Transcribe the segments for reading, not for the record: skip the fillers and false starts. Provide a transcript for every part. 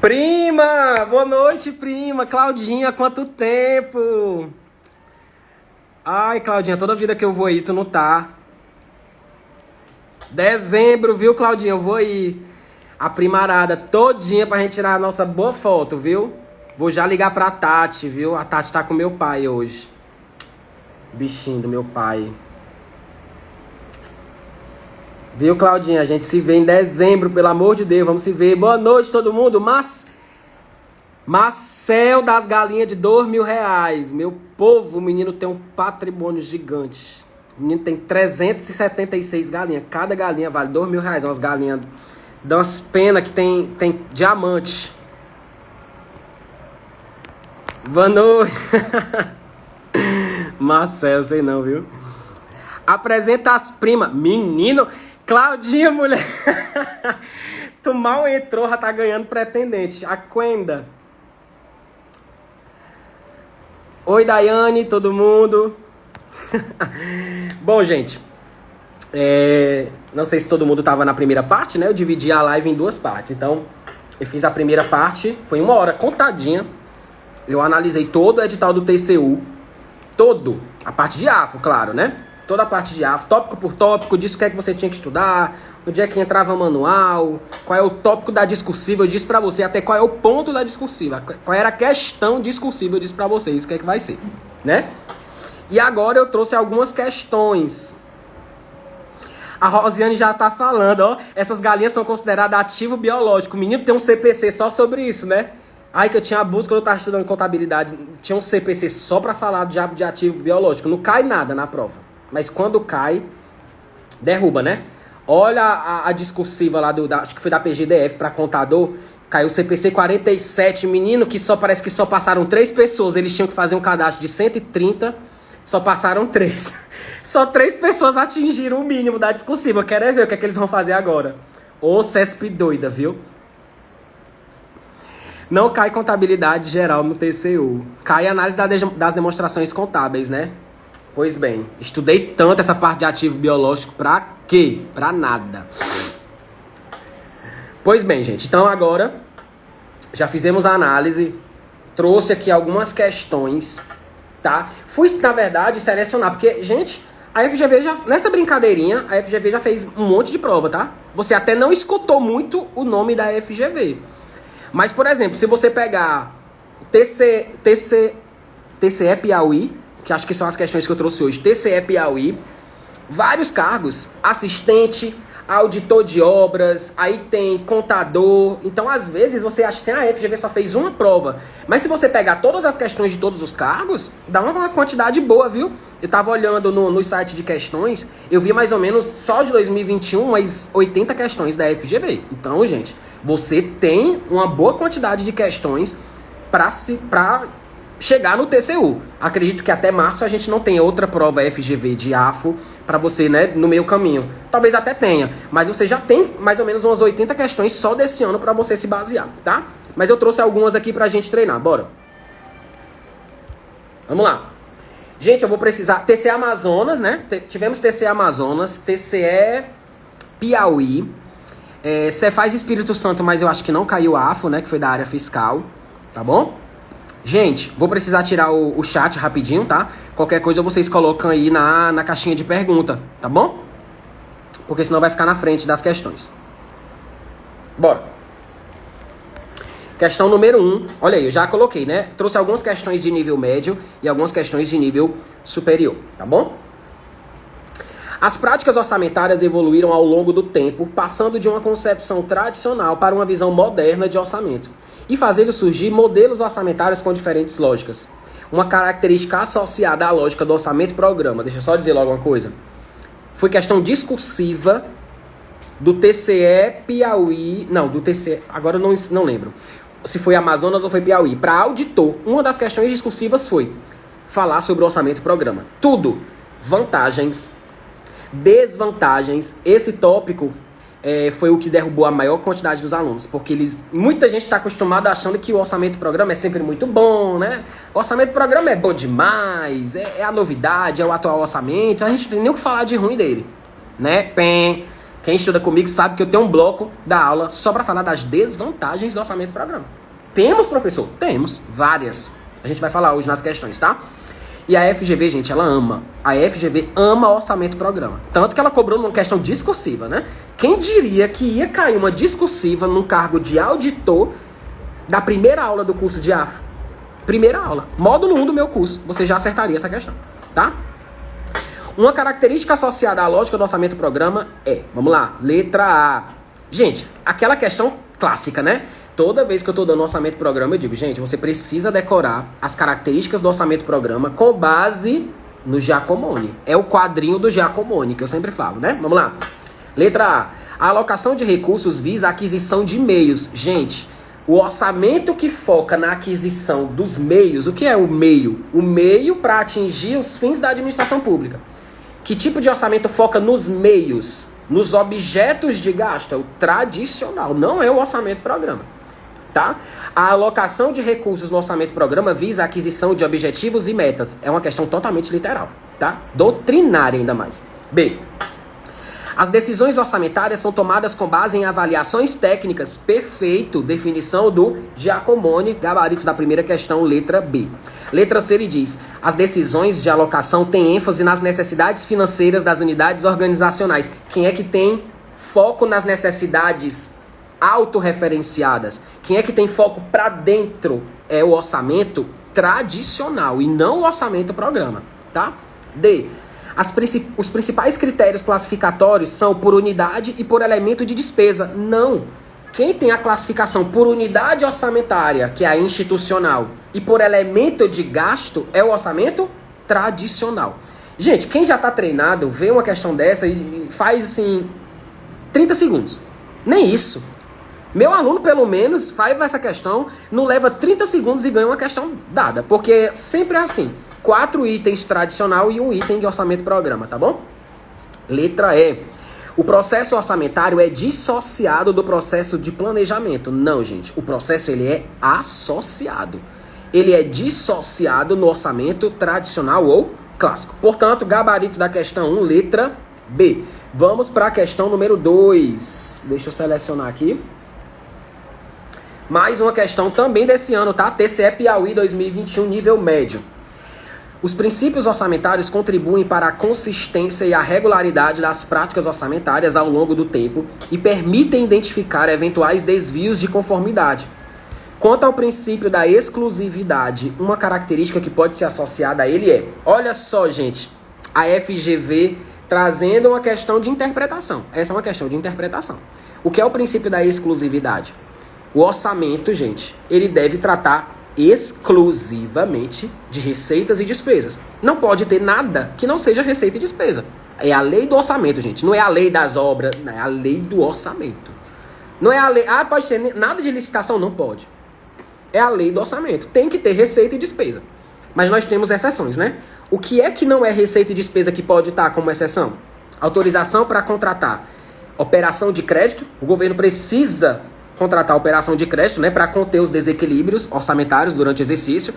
Prima! Boa noite, prima! Claudinha, quanto tempo! Ai, Claudinha, toda vida que eu vou aí, tu não tá. Dezembro, viu, Claudinha? Eu vou aí. A primarada todinha pra gente tirar a nossa boa foto, viu? Vou já ligar pra Tati, viu? A Tati tá com meu pai hoje. Bichinho do meu pai. Viu, Claudinha? A gente se vê em dezembro, pelo amor de Deus. Vamos se ver. Boa noite, todo mundo. Marcel das galinhas de R$ 2.000. Meu povo, o menino tem um patrimônio gigante. O menino tem 376 galinhas. Cada galinha vale R$ 2.000. Umas galinhas dão umas penas que tem diamante. Boa noite. Marcel, sei não, viu? Apresenta as primas. Menino, Claudinha, mulher. Tu mal entrou, já tá ganhando pretendente. A Quenda. Oi, Daiane, todo mundo. Bom, gente. Não sei se todo mundo tava na primeira parte, né? Eu dividi a live em duas partes. Então, eu fiz a primeira parte, foi 1 hora, contadinha. Eu analisei todo o edital do TCU. Todo. A parte de AFO, claro, né? Toda a parte de AFO, tópico por tópico, disse o que é que você tinha que estudar, onde é que entrava manual, qual é o tópico da discursiva, eu disse pra você até qual é o ponto da discursiva, qual era a questão discursiva, eu disse pra vocês o que é que vai ser, né? E agora eu trouxe algumas questões. A Rosiane já tá falando, ó, essas galinhas são consideradas ativo biológico. O menino tem um CPC só sobre isso, né? Ai, que eu tinha abuso quando eu tava estudando contabilidade, tinha um CPC só pra falar de ativo biológico, não cai nada na prova. Mas quando cai, derruba, né? Olha a discursiva lá, acho que foi da PGDF para contador. Caiu o CPC 47, menino, que parece que só passaram 3 pessoas. Eles tinham que fazer um cadastro de 130, só passaram 3. Só 3 pessoas atingiram o mínimo da discursiva. Quero ver o que é que eles vão fazer agora. Ô, CESP doida, viu? Não cai contabilidade geral no TCU. Cai análise das demonstrações contábeis, né? Pois bem, estudei tanto essa parte de ativo biológico pra quê? Pra nada. Pois bem, gente, então agora já fizemos a análise, trouxe aqui algumas questões, tá? Fui, na verdade, selecionar, porque, gente, a FGV já, nessa brincadeirinha, a FGV já fez um monte de prova, tá? Você até não escutou muito o nome da FGV. Mas, por exemplo, se você pegar TCE Piauí, que acho que são as questões que eu trouxe hoje, TCE Piauí, vários cargos, assistente, auditor de obras, aí tem contador. Então, às vezes, você acha assim, a FGV só fez uma prova. Mas se você pegar todas as questões de todos os cargos, dá uma quantidade boa, viu? Eu tava olhando no site de questões, eu vi mais ou menos, só de 2021, umas 80 questões da FGV. Então, gente, você tem uma boa quantidade de questões pra chegar no TCU. Acredito que até março a gente não tem outra prova FGV de AFO para você, né, no meio caminho. Talvez até tenha, mas você já tem mais ou menos umas 80 questões só desse ano para você se basear, tá? Mas eu trouxe algumas aqui pra gente treinar, bora. Vamos lá. Gente, eu vou precisar... TCE Amazonas, né? Tivemos TCE Amazonas, TCE Piauí, Cefaz Espírito Santo, mas eu acho que não caiu AFO, né, que foi da área fiscal, tá bom? Gente, vou precisar tirar o chat rapidinho, tá? Qualquer coisa vocês colocam aí na caixinha de pergunta, tá bom? Porque senão vai ficar na frente das questões. Bora. Questão número 1. Olha aí, eu já coloquei, né? Trouxe algumas questões de nível médio e algumas questões de nível superior, tá bom? As práticas orçamentárias evoluíram ao longo do tempo, passando de uma concepção tradicional para uma visão moderna de orçamento, e fazendo surgir modelos orçamentários com diferentes lógicas. Uma característica associada à lógica do orçamento-programa, deixa eu só dizer logo uma coisa, foi questão discursiva do TCE Piauí, não, do TCE, agora eu não lembro se foi Amazonas ou foi Piauí. Para auditor, uma das questões discursivas foi falar sobre o orçamento-programa. Tudo, vantagens, desvantagens, esse tópico foi o que derrubou a maior quantidade dos alunos, porque muita gente está acostumada achando que o orçamento-programa é sempre muito bom, né? O orçamento-programa é bom demais, é a novidade, é o atual orçamento, a gente não tem nem o que falar de ruim dele, né? Quem estuda comigo sabe que eu tenho um bloco da aula só para falar das desvantagens do orçamento do programa. Temos, professor? Temos, várias. A gente vai falar hoje nas questões, tá? E a FGV, gente, ela ama. A FGV ama orçamento do programa. Tanto que ela cobrou numa questão discursiva, né? Quem diria que ia cair uma discursiva num cargo de auditor da primeira aula do curso de AFO? Primeira aula. Módulo 1 do meu curso. Você já acertaria essa questão, tá? Uma característica associada à lógica do orçamento do programa é, vamos lá, letra A. Gente, aquela questão clássica, né? Toda vez que eu tô dando orçamento do programa, eu digo, gente, você precisa decorar as características do orçamento do programa com base no Giacomoni. É o quadrinho do Giacomoni, que eu sempre falo, né? Vamos lá. Letra A. A alocação de recursos visa a aquisição de meios. Gente, o orçamento que foca na aquisição dos meios, o que é o meio? O meio para atingir os fins da administração pública. Que tipo de orçamento foca nos meios, nos objetos de gasto? É o tradicional, não é o orçamento do programa. Tá? A alocação de recursos no orçamento do programa visa a aquisição de objetivos e metas. É uma questão totalmente literal, tá? Doutrinária ainda mais. B. As decisões orçamentárias são tomadas com base em avaliações técnicas. Perfeito. Definição do Giacomoni, gabarito da primeira questão, letra B. Letra C, ele diz: as decisões de alocação têm ênfase nas necessidades financeiras das unidades organizacionais. Quem é que tem foco nas necessidades autorreferenciadas? Quem é que tem foco para dentro? É o orçamento tradicional e não o orçamento do programa, tá? D. Os principais critérios classificatórios são por unidade e por elemento de despesa. Não. Quem tem a classificação por unidade orçamentária, que é a institucional, e por elemento de gasto, é o orçamento tradicional. Gente, quem já está treinado, vê uma questão dessa e faz assim 30 segundos. Nem isso. Meu aluno, pelo menos, faz essa questão, não leva 30 segundos e ganha uma questão dada. Porque sempre é assim. 4 itens tradicional e 1 item de orçamento programa, tá bom? Letra E. O processo orçamentário é dissociado do processo de planejamento. Não, gente. O processo ele é associado. Ele é dissociado no orçamento tradicional ou clássico. Portanto, gabarito da questão 1, letra B. Vamos para a questão número 2. Deixa eu selecionar aqui. Mais uma questão também desse ano, tá? TCE Piauí 2021, nível médio. Os princípios orçamentários contribuem para a consistência e a regularidade das práticas orçamentárias ao longo do tempo e permitem identificar eventuais desvios de conformidade. Quanto ao princípio da exclusividade, uma característica que pode ser associada a ele é, olha só, gente, a FGV trazendo uma questão de interpretação. Essa é uma questão de interpretação. O que é o princípio da exclusividade? O orçamento, gente, ele deve tratar exclusivamente de receitas e despesas. Não pode ter nada que não seja receita e despesa. É a lei do orçamento, gente. Não é a lei das obras, não, é a lei do orçamento. Não é a lei... Ah, pode ter nada de licitação? Não pode. É a lei do orçamento. Tem que ter receita e despesa. Mas nós temos exceções, né? O que é que não é receita e despesa que pode estar como exceção? Autorização para contratar operação de crédito. O governo precisa contratar operação de crédito, né, para conter os desequilíbrios orçamentários durante o exercício,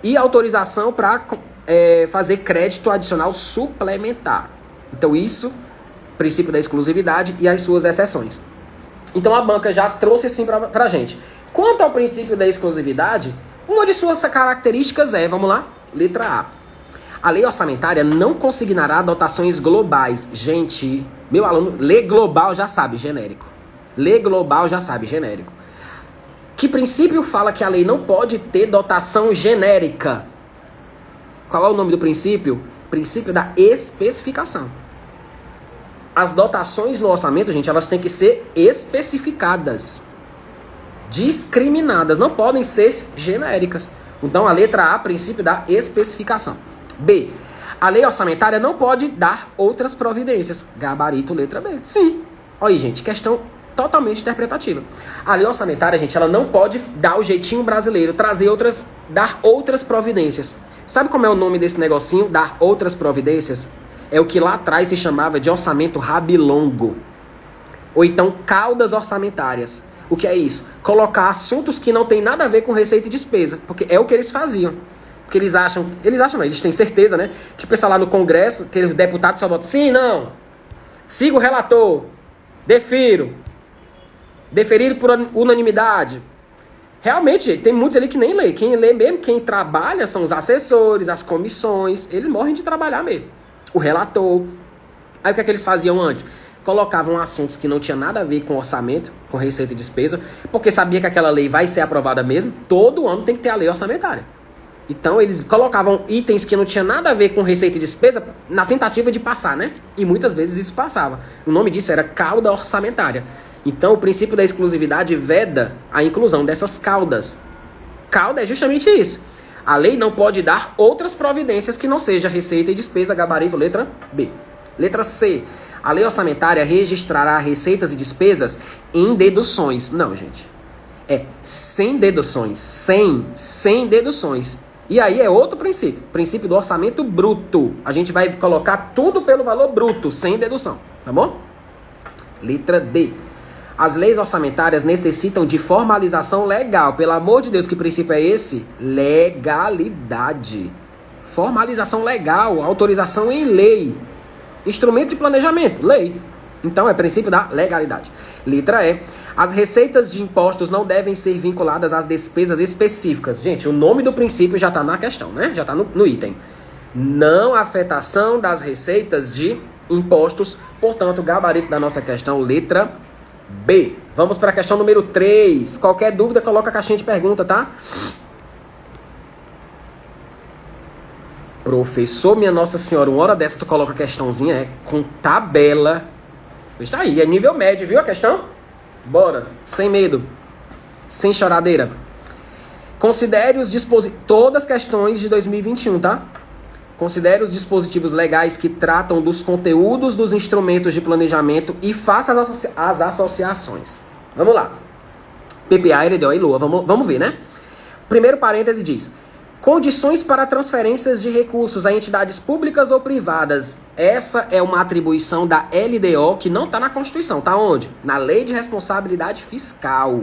e autorização para fazer crédito adicional suplementar. Então isso, princípio da exclusividade e as suas exceções. Então a banca já trouxe assim para a gente. Quanto ao princípio da exclusividade, uma de suas características é, vamos lá, letra A. A lei orçamentária não consignará dotações globais. Gente, meu aluno, lê global já sabe, genérico. Lei global já sabe, genérico. Que princípio fala que a lei não pode ter dotação genérica? Qual é o nome do princípio? Princípio da especificação. As dotações no orçamento, gente, elas têm que ser especificadas. Discriminadas, não podem ser genéricas. Então a letra A, princípio da especificação. B. A lei orçamentária não pode dar outras providências. Gabarito, letra B. Sim. Olha aí, gente, questão totalmente interpretativa. A lei orçamentária, gente, ela não pode dar o jeitinho brasileiro, dar outras providências. Sabe como é o nome desse negocinho? Dar outras providências? É o que lá atrás se chamava de orçamento rabilongo. Ou então caudas orçamentárias. O que é isso? Colocar assuntos que não tem nada a ver com receita e despesa. Porque é o que eles faziam. Porque eles acham não, eles têm certeza, né? Que o pessoal lá no Congresso, aquele deputado só bota sim, não. Siga o relator. Defiro. Deferido por unanimidade. Realmente, gente, tem muitos ali que nem lê. Quem lê mesmo, quem trabalha, são os assessores, as comissões. Eles morrem de trabalhar mesmo. O relator. Aí o que é que eles faziam antes? Colocavam assuntos que não tinha nada a ver com orçamento, com receita e despesa, porque sabia que aquela lei vai ser aprovada mesmo. Todo ano tem que ter a lei orçamentária. Então eles colocavam itens que não tinha nada a ver com receita e despesa na tentativa de passar, né? E muitas vezes isso passava. O nome disso era cauda orçamentária. Então o princípio da exclusividade veda a inclusão dessas caudas. Cauda é justamente isso. A lei não pode dar outras providências que não seja receita e despesa, gabarito, letra B. Letra C. A lei orçamentária registrará receitas e despesas em deduções. Não, gente. É sem deduções. Sem deduções. E aí é outro princípio. Princípio do orçamento bruto. A gente vai colocar tudo pelo valor bruto, sem dedução. Tá bom? Letra D. As leis orçamentárias necessitam de formalização legal. Pelo amor de Deus, que princípio é esse? Legalidade. Formalização legal. Autorização em lei. Instrumento de planejamento. Lei. Então é princípio da legalidade. Letra E. As receitas de impostos não devem ser vinculadas às despesas específicas. Gente, o nome do princípio já está na questão, né? Já está no item. Não afetação das receitas de impostos. Portanto, gabarito da nossa questão, letra B. Vamos para a questão número 3. Qualquer dúvida, coloca a caixinha de pergunta, tá? Professor, minha Nossa Senhora, uma hora dessa tu coloca a questãozinha, com tabela. Está aí, é nível médio, viu a questão? Bora, sem medo, sem choradeira. Considere os dispositivos, todas as questões de 2021, tá? Considere os dispositivos legais que tratam dos conteúdos dos instrumentos de planejamento e faça as associações. Vamos lá. PPA, LDO e LOA, vamos ver, né? Primeiro parêntese diz: condições para transferências de recursos a entidades públicas ou privadas. Essa é uma atribuição da LDO que não está na Constituição. Está onde? Na Lei de Responsabilidade Fiscal,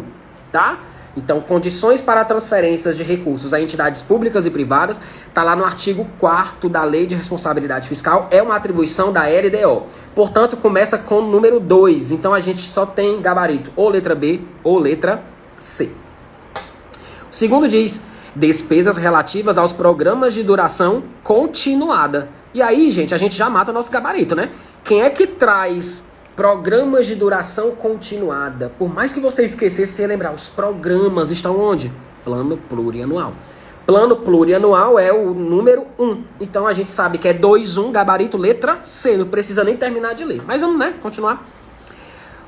tá? Então, condições para transferências de recursos a entidades públicas e privadas, está lá no artigo 4º da Lei de Responsabilidade Fiscal, é uma atribuição da LDO. Portanto, começa com o número 2. Então, a gente só tem gabarito ou letra B ou letra C. O segundo diz: despesas relativas aos programas de duração continuada. E aí, gente, a gente já mata nosso gabarito, né? Quem é que traz programas de duração continuada? Por mais que você esquecesse, você lembrar, os programas estão onde? Plano plurianual. Plano plurianual é o número 1. Então a gente sabe que é 2.1, gabarito, letra C. Não precisa nem terminar de ler. Mas vamos, né? Continuar.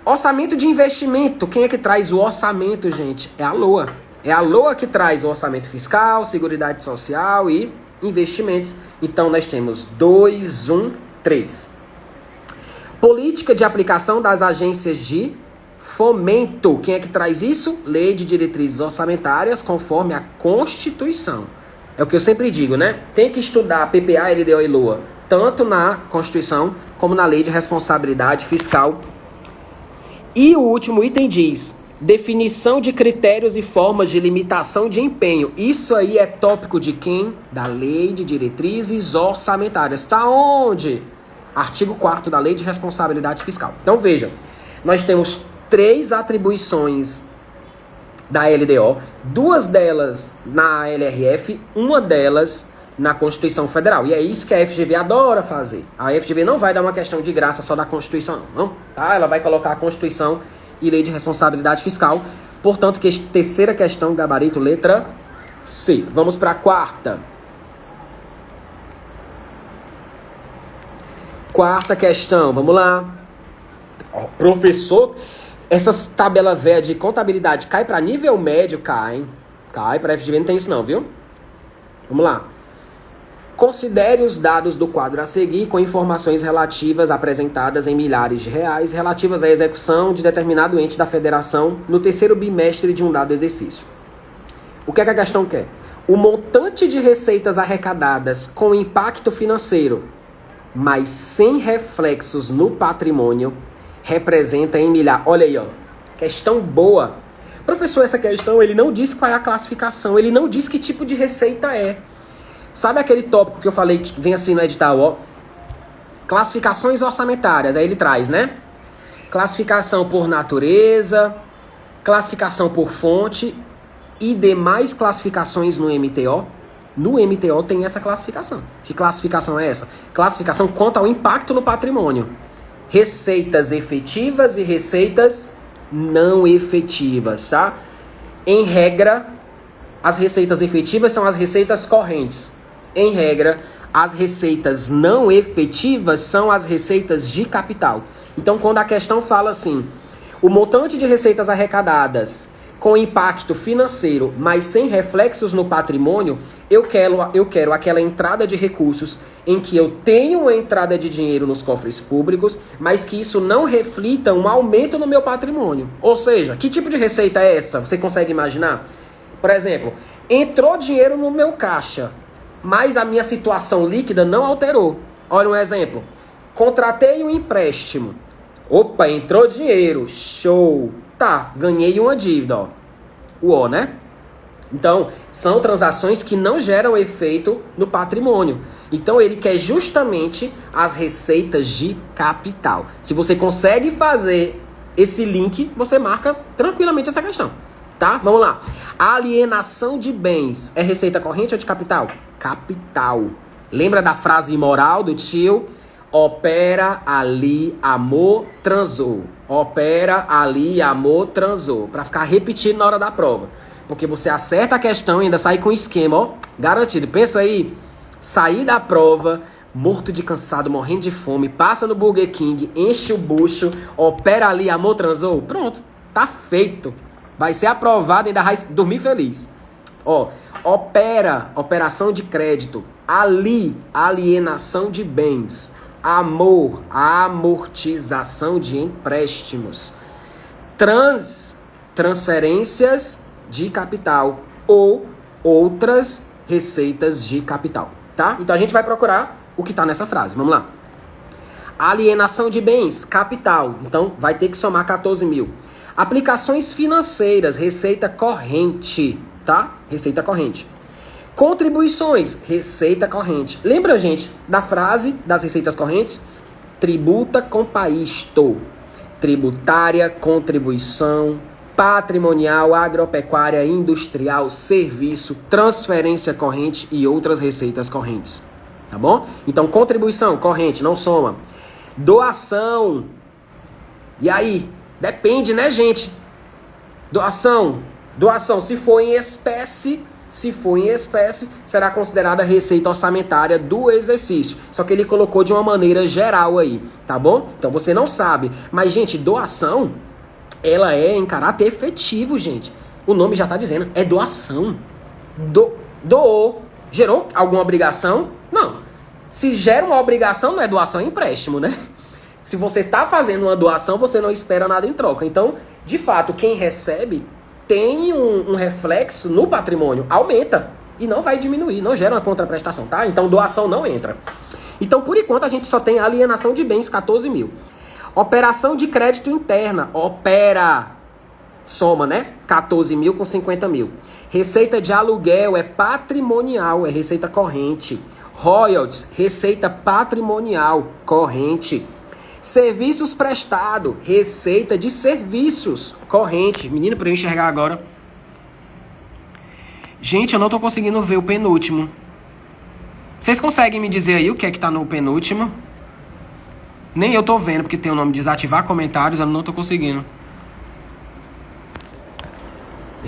Orçamento de investimento. Quem é que traz o orçamento, gente? É a LOA. É a LOA que traz o orçamento fiscal, seguridade social e investimentos. Então, nós temos 2.1.3. Política de aplicação das agências de fomento. Quem é que traz isso? Lei de diretrizes orçamentárias conforme a Constituição. É o que eu sempre digo, né? Tem que estudar PPA, LDO e LOA, tanto na Constituição como na Lei de Responsabilidade Fiscal. E o último item diz: definição de critérios e formas de limitação de empenho. Isso aí é tópico de quem? Da Lei de Diretrizes Orçamentárias. Está onde? Artigo 4º da Lei de Responsabilidade Fiscal. Então veja, nós temos 3 atribuições da LDO, 2 delas na LRF, uma delas na Constituição Federal. E é isso que a FGV adora fazer. A FGV não vai dar uma questão de graça só da Constituição, não. Tá? Ela vai colocar a Constituição e Lei de Responsabilidade Fiscal. Portanto, terceira questão, gabarito, letra C. Vamos para a quarta. Quarta questão, vamos lá. Professor, essas tabelas velhas de contabilidade cai para nível médio? Cai. Cai, para FGV não tem isso não, viu? Vamos lá. Considere os dados do quadro a seguir com informações relativas apresentadas em milhares de reais relativas à execução de determinado ente da federação no terceiro bimestre de um dado exercício. O que é que a questão quer? O montante de receitas arrecadadas com impacto financeiro, mas sem reflexos no patrimônio, representa em milhar. Olha aí, ó. Questão boa. Professor, essa questão, ele não diz qual é a classificação, ele não diz que tipo de receita é. Sabe aquele tópico que eu falei que vem assim no edital, ó? Classificações orçamentárias, aí ele traz, né? classificação por natureza, classificação por fonte e demais classificações no MTO. No MTO tem essa classificação. Que classificação é essa? Classificação quanto ao impacto no patrimônio. Receitas efetivas e receitas não efetivas, tá? Em regra, as receitas efetivas são as receitas correntes. Em regra, as receitas não efetivas são as receitas de capital. Então, quando a questão fala assim, o montante de receitas arrecadadas com impacto financeiro, mas sem reflexos no patrimônio, eu quero aquela entrada de recursos em que eu tenho uma entrada de dinheiro nos cofres públicos, mas que isso não reflita um aumento no meu patrimônio. Ou seja, que tipo de receita é essa? Você consegue imaginar? Por exemplo, entrou dinheiro no meu caixa, mas a minha situação líquida não alterou. Olha um exemplo. Contratei um empréstimo. Opa, entrou dinheiro. Show. Tá, ganhei uma dívida, ó. Uó, né? Então, são transações que não geram efeito no patrimônio. Então, ele quer justamente as receitas de capital. Se você consegue fazer esse link, você marca tranquilamente essa questão. Tá? Vamos lá. A alienação de bens é receita corrente ou de capital? Capital. Lembra da frase imoral do tio? Opera ali, amor, transou. Opera ali, amor, transou. Pra ficar repetindo na hora da prova. Porque você acerta a questão e ainda sai com esquema, ó, garantido. Pensa aí, sair da prova, morto de cansado, morrendo de fome, passa no Burger King, enche o bucho, opera ali, amor, transou. Pronto, tá feito. Vai ser aprovado e ainda vai dormir feliz. Ó, operação de crédito. Ali, alienação de bens. Amor, amortização de empréstimos. Transferências de capital ou outras receitas de capital, tá? Então a gente vai procurar o que tá nessa frase. Vamos lá. Alienação de bens, capital. Então vai ter que somar 14 mil. Aplicações financeiras, receita corrente, tá? Receita corrente. Contribuições, receita corrente. Lembra, gente, da frase das receitas correntes? Tributa com paisto. Tributária, contribuição, patrimonial, agropecuária, industrial, serviço, transferência corrente e outras receitas correntes. Tá bom? Então, contribuição, corrente, não soma. Doação. E aí? Depende, né, gente? Doação, se for em espécie, será considerada receita orçamentária do exercício. Só que ele colocou de uma maneira geral aí, tá bom? Então você não sabe. Mas, gente, doação, ela é em caráter efetivo, gente. O nome já tá dizendo, é doação. Doou. Gerou alguma obrigação? Não. Se gera uma obrigação, não é doação, é empréstimo, né? Se você tá fazendo uma doação, você não espera nada em troca. Então, de fato, quem recebe tem um reflexo no patrimônio, aumenta e não vai diminuir, não gera uma contraprestação, tá? Então doação não entra. Então, por enquanto, a gente só tem alienação de bens, 14 mil. Operação de crédito interna, soma, né? 14 mil com 50 mil. Receita de aluguel é patrimonial, é receita corrente. Royalties, receita patrimonial, corrente. Serviços prestados, receita de serviços, corrente. Menino, para eu enxergar agora. Gente, eu não tô conseguindo ver o penúltimo. Vocês conseguem me dizer aí o que é que tá no penúltimo? Nem eu tô vendo, porque tem o nome desativar comentários, eu não tô conseguindo.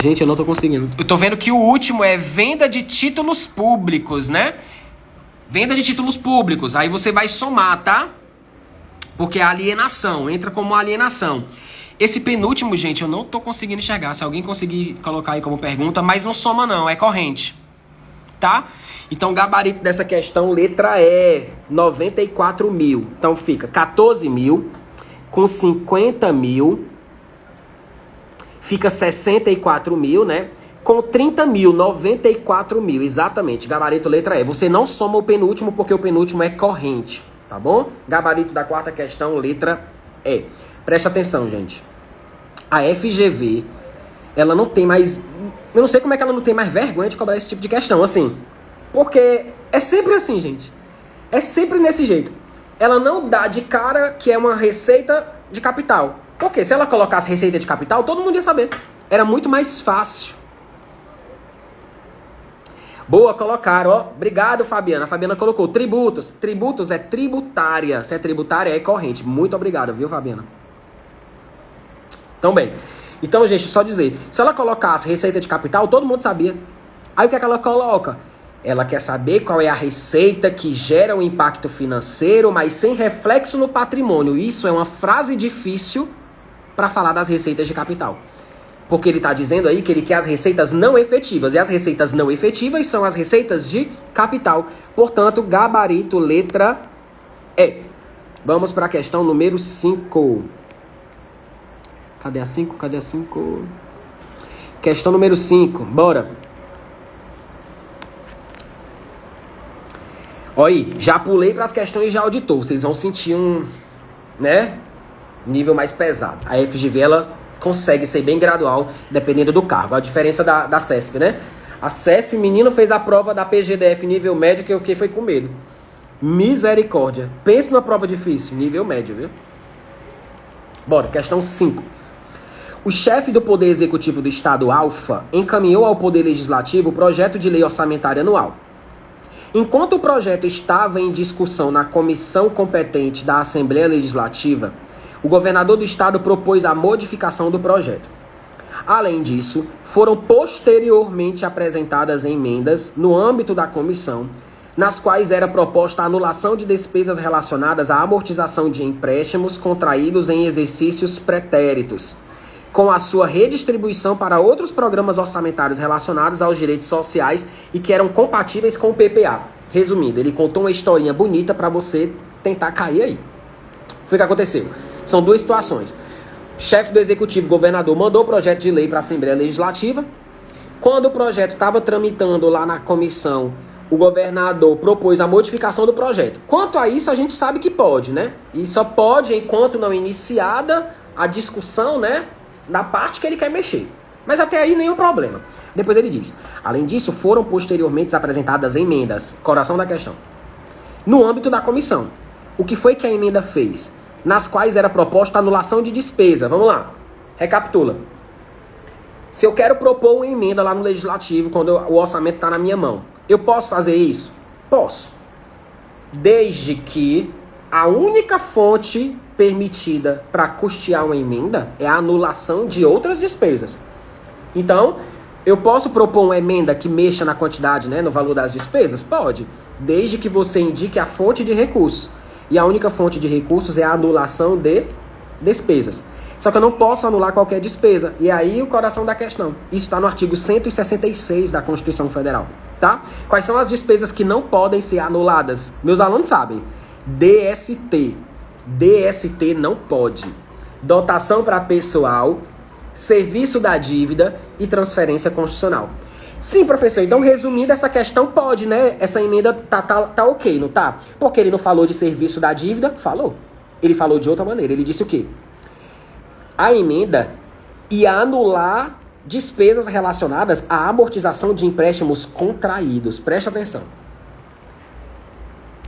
Gente, eu não tô conseguindo. Eu tô vendo que o último é venda de títulos públicos, né? Venda de títulos públicos. Aí você vai somar, tá? Porque é alienação, entra como alienação. Esse penúltimo, gente, eu não tô conseguindo enxergar. Se alguém conseguir colocar aí como pergunta, mas não soma não, é corrente. Tá? Então, gabarito dessa questão, letra E, 94 mil. Então, fica 14 mil com 50 mil. Fica 64 mil, né? Com 30 mil, 94 mil, exatamente. Gabarito letra E. Você não soma o penúltimo porque o penúltimo é corrente. Tá bom? Gabarito da quarta questão, letra E. Presta atenção, gente. A FGV, ela não tem mais... Eu não sei como é que ela não tem mais vergonha de cobrar esse tipo de questão, assim. Porque é sempre assim, gente. É sempre nesse jeito. Ela não dá de cara que é uma receita de capital. Porque se ela colocasse receita de capital, todo mundo ia saber. Era muito mais fácil. Boa, colocaram, ó. Obrigado, Fabiana. A Fabiana colocou tributos. Tributos é tributária. Se é tributária, é corrente. Muito obrigado, viu, Fabiana? Então, bem. Então, gente, só dizer. Se ela colocasse receita de capital, todo mundo sabia. Aí, o que é que ela coloca? Ela quer saber qual é a receita que gera um impacto financeiro, mas sem reflexo no patrimônio. Isso é uma frase difícil para falar das receitas de capital. Porque ele está dizendo aí que ele quer as receitas não efetivas. E as receitas não efetivas são as receitas de capital. Portanto, gabarito, letra E. Vamos para a questão número 5. Cadê a 5? Cadê a 5? Questão número 5. Bora. Olha aí, já pulei para as questões de auditor. Vocês vão sentir um, né, nível mais pesado. A FGV, ela consegue ser bem gradual, dependendo do cargo. A diferença da CESP, né? A CESP, menino, fez a prova da PGDF nível médio, que eu fiquei foi com medo. Misericórdia. Pense numa prova difícil, nível médio, viu? Bora, questão 5. O chefe do Poder Executivo do Estado, Alfa, encaminhou ao Poder Legislativo o projeto de lei orçamentária anual. Enquanto o projeto estava em discussão na comissão competente da Assembleia Legislativa, o governador do estado propôs a modificação do projeto. Além disso, foram posteriormente apresentadas emendas no âmbito da comissão, nas quais era proposta a anulação de despesas relacionadas à amortização de empréstimos contraídos em exercícios pretéritos, com a sua redistribuição para outros programas orçamentários relacionados aos direitos sociais e que eram compatíveis com o PPA. Resumindo, ele contou uma historinha bonita para você tentar cair aí. Foi o que aconteceu. São duas situações. O chefe do executivo, governador, mandou o projeto de lei para a Assembleia Legislativa. Quando o projeto estava tramitando lá na comissão, o governador propôs a modificação do projeto. Quanto a isso, a gente sabe que pode, né? E só pode enquanto não iniciada a discussão, né, na parte que ele quer mexer. Mas até aí nenhum problema. Depois ele diz: além disso, foram posteriormente apresentadas emendas, coração da questão, no âmbito da comissão. O que foi que a emenda fez? Nas quais era proposta a anulação de despesa. Vamos lá, recapitula. Se eu quero propor uma emenda lá no Legislativo, quando o orçamento está na minha mão, eu posso fazer isso? Posso. Desde que a única fonte permitida para custear uma emenda é a anulação de outras despesas. Então, eu posso propor uma emenda que mexa na quantidade, né, no valor das despesas? Pode, desde que você indique a fonte de recursos. E a única fonte de recursos é a anulação de despesas. Só que eu não posso anular qualquer despesa. E aí o coração da questão. Isso está no artigo 166 da Constituição Federal. Tá? Quais são as despesas que não podem ser anuladas? Meus alunos sabem. DST. DST não pode. Dotação para pessoal, serviço da dívida e transferência constitucional. Sim, professor, então resumindo essa questão, pode, né? Essa emenda tá ok, não tá? Porque ele não falou de serviço da dívida? Falou. Ele falou de outra maneira, ele disse o quê? A emenda ia anular despesas relacionadas à amortização de empréstimos contraídos. Preste atenção.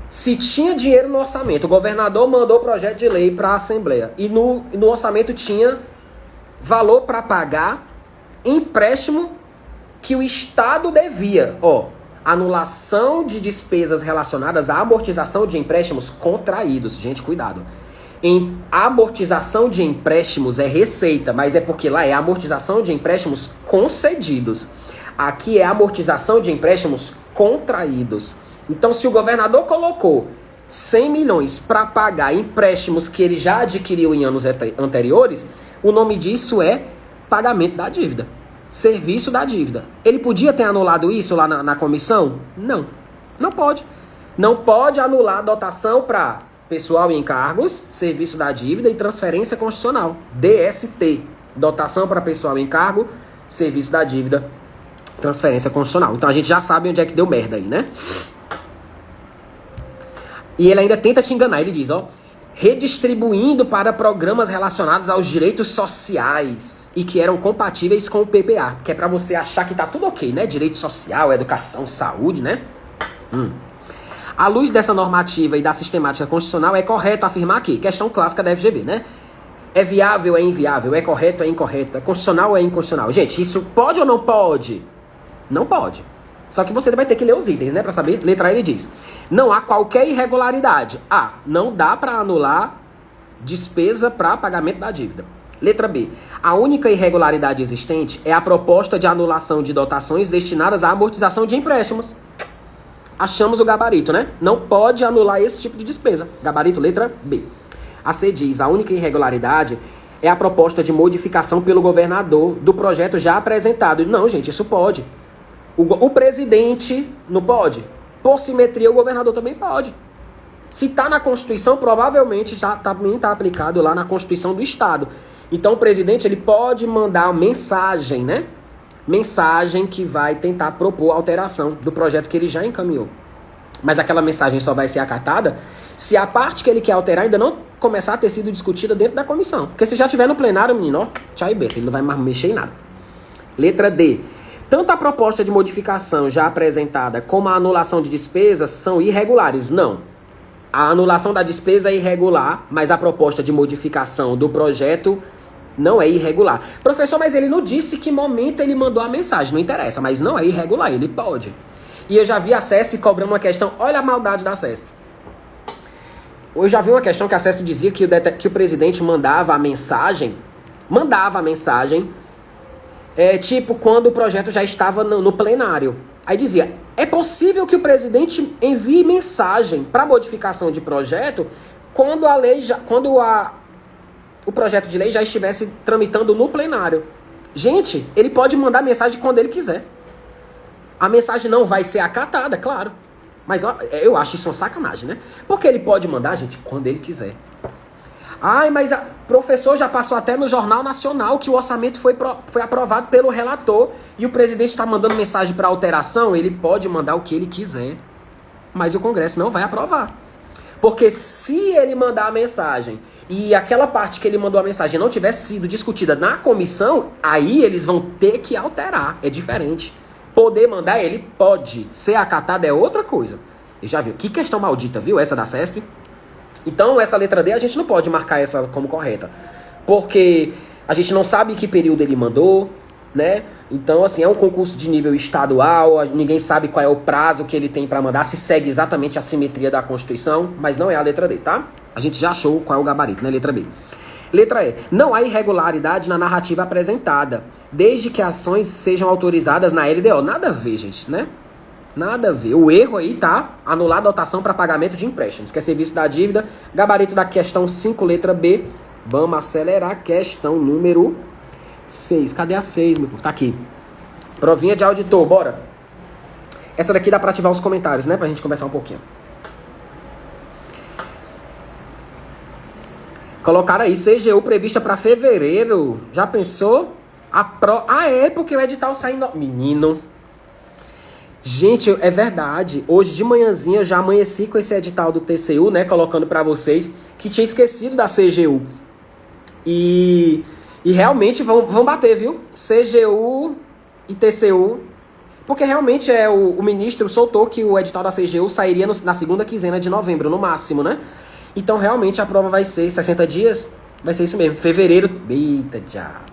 Se tinha dinheiro no orçamento, o governador mandou o projeto de lei para a Assembleia e no orçamento tinha valor para pagar empréstimo que o Estado devia. Anulação de despesas relacionadas à amortização de empréstimos contraídos. Gente, cuidado. Em amortização de empréstimos é receita, mas é porque lá é amortização de empréstimos concedidos. Aqui é amortização de empréstimos contraídos. Então, se o governador colocou 100 milhões para pagar empréstimos que ele já adquiriu em anos anteriores, o nome disso é pagamento da dívida. Serviço da dívida. Ele podia ter anulado isso lá na comissão? Não. Não pode. Não pode anular a dotação para pessoal e encargos, serviço da dívida e transferência constitucional. DST. Dotação para pessoal e encargo, serviço da dívida, transferência constitucional. Então a gente já sabe onde é que deu merda aí, né? E ele ainda tenta te enganar. Ele diz, redistribuindo para programas relacionados aos direitos sociais e que eram compatíveis com o PPA, que é para você achar que tá tudo ok, né? Direito social, educação, saúde, né? À luz dessa normativa e da sistemática constitucional, é correto afirmar que, questão clássica da FGV, né? É viável, é inviável, é correto, é incorreto, é constitucional ou é inconstitucional? Gente, isso pode ou não pode? Não pode. Só que você vai ter que ler os itens, né, pra saber. Letra A ele diz: não há qualquer irregularidade. A. Não dá pra anular despesa para pagamento da dívida. Letra B. A única irregularidade existente é a proposta de anulação de dotações destinadas à amortização de empréstimos. Achamos o gabarito, né? Não pode anular esse tipo de despesa. Gabarito, letra B. A C diz: a única irregularidade é a proposta de modificação pelo governador do projeto já apresentado. Não, gente, isso pode. O presidente não pode. Por simetria, o governador também pode. Se está na Constituição, provavelmente já também está aplicado lá na Constituição do Estado. Então, o presidente ele pode mandar mensagem, né? Mensagem que vai tentar propor alteração do projeto que ele já encaminhou. Mas aquela mensagem só vai ser acatada se a parte que ele quer alterar ainda não começar a ter sido discutida dentro da comissão. Porque se já estiver no plenário, menino, ó, tchau e benção, ele não vai mais mexer em nada. Letra D. Tanto a proposta de modificação já apresentada como a anulação de despesas são irregulares. Não. A anulação da despesa é irregular, mas a proposta de modificação do projeto não é irregular. Professor, mas ele não disse que momento ele mandou a mensagem. Não interessa, mas não é irregular, ele pode. E eu já vi a CESP cobrando uma questão. Olha a maldade da CESP. Eu já vi uma questão que a CESP dizia que o presidente mandava a mensagem. Tipo quando o projeto já estava no plenário. Aí dizia: é possível que o presidente envie mensagem para modificação de projeto quando o projeto de lei já estivesse tramitando no plenário. Gente, ele pode mandar mensagem quando ele quiser. A mensagem não vai ser acatada, claro. Mas ó, eu acho isso uma sacanagem, né? Porque ele pode mandar, gente, quando ele quiser. Ai, mas o professor já passou até no Jornal Nacional que o orçamento foi aprovado pelo relator e o presidente está mandando mensagem para alteração. Ele pode mandar o que ele quiser, mas o Congresso não vai aprovar. Porque se ele mandar a mensagem e aquela parte que ele mandou a mensagem não tivesse sido discutida na comissão, aí eles vão ter que alterar. É diferente. Poder mandar, ele pode. Ser acatado é outra coisa. E já viu? Que questão maldita, viu? Essa da CESP. Então, essa letra D, a gente não pode marcar essa como correta. Porque a gente não sabe que período ele mandou, né? Então, assim, é um concurso de nível estadual, ninguém sabe qual é o prazo que ele tem para mandar, se segue exatamente a simetria da Constituição, mas não é a letra D, tá? A gente já achou qual é o gabarito, né? Letra B. Letra E. Não há irregularidade na narrativa apresentada, desde que ações sejam autorizadas na LDO. Nada a ver, gente, né? Nada a ver. O erro aí tá anular a dotação para pagamento de empréstimos, que é serviço da dívida. Gabarito da questão 5, letra B. Vamos acelerar. Questão número 6. Cadê a 6, meu povo? Tá aqui. Provinha de auditor, bora. Essa daqui dá para ativar os comentários, né? Pra gente conversar um pouquinho. Colocaram aí, CGU prevista para fevereiro. Já pensou? É porque o edital sai... Menino... Gente, é verdade. Hoje de manhãzinha eu já amanheci com esse edital do TCU, né? Colocando pra vocês que tinha esquecido da CGU. E realmente vão bater, viu? CGU e TCU. Porque realmente o ministro soltou que o edital da CGU sairia na segunda quinzena de novembro, no máximo, né? Então realmente a prova vai ser 60 dias. Vai ser isso mesmo. Fevereiro. Eita, diabo.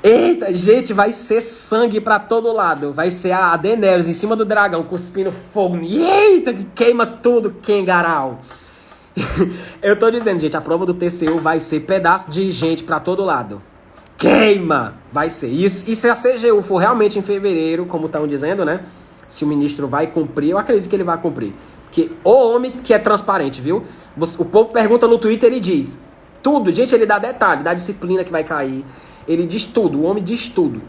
Eita, gente, vai ser sangue pra todo lado. Vai ser a Daenerys em cima do dragão, cuspindo fogo. Eita, que queima tudo, Kengarau. Eu tô dizendo, gente, a prova do TCU vai ser pedaço de gente pra todo lado. Queima! Vai ser. E se a CGU for realmente em fevereiro, como estão dizendo, né? Se o ministro vai cumprir, eu acredito que ele vai cumprir. Porque o homem que é transparente, viu? O povo pergunta no Twitter, ele diz tudo. Gente, ele dá detalhe, dá disciplina que vai cair. Ele diz tudo, o homem diz tudo.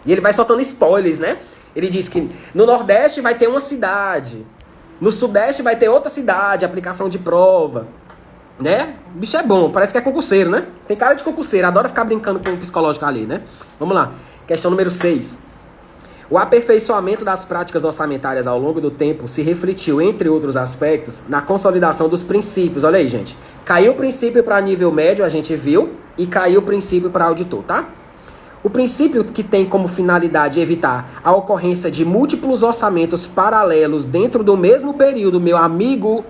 E ele vai soltando spoilers, né? Ele diz que no Nordeste vai ter uma cidade, no Sudeste vai ter outra cidade, aplicação de prova, né? O bicho é bom, parece que é concurseiro, né? Tem cara de concurseiro, adora ficar brincando com o psicológico ali, né? Vamos lá, questão número 6. O aperfeiçoamento das práticas orçamentárias ao longo do tempo se refletiu, entre outros aspectos, na consolidação dos princípios. Olha aí, gente. Caiu o princípio para nível médio, a gente viu, e caiu o princípio para auditor, tá? O princípio que tem como finalidade evitar a ocorrência de múltiplos orçamentos paralelos dentro do mesmo período, meu amigo.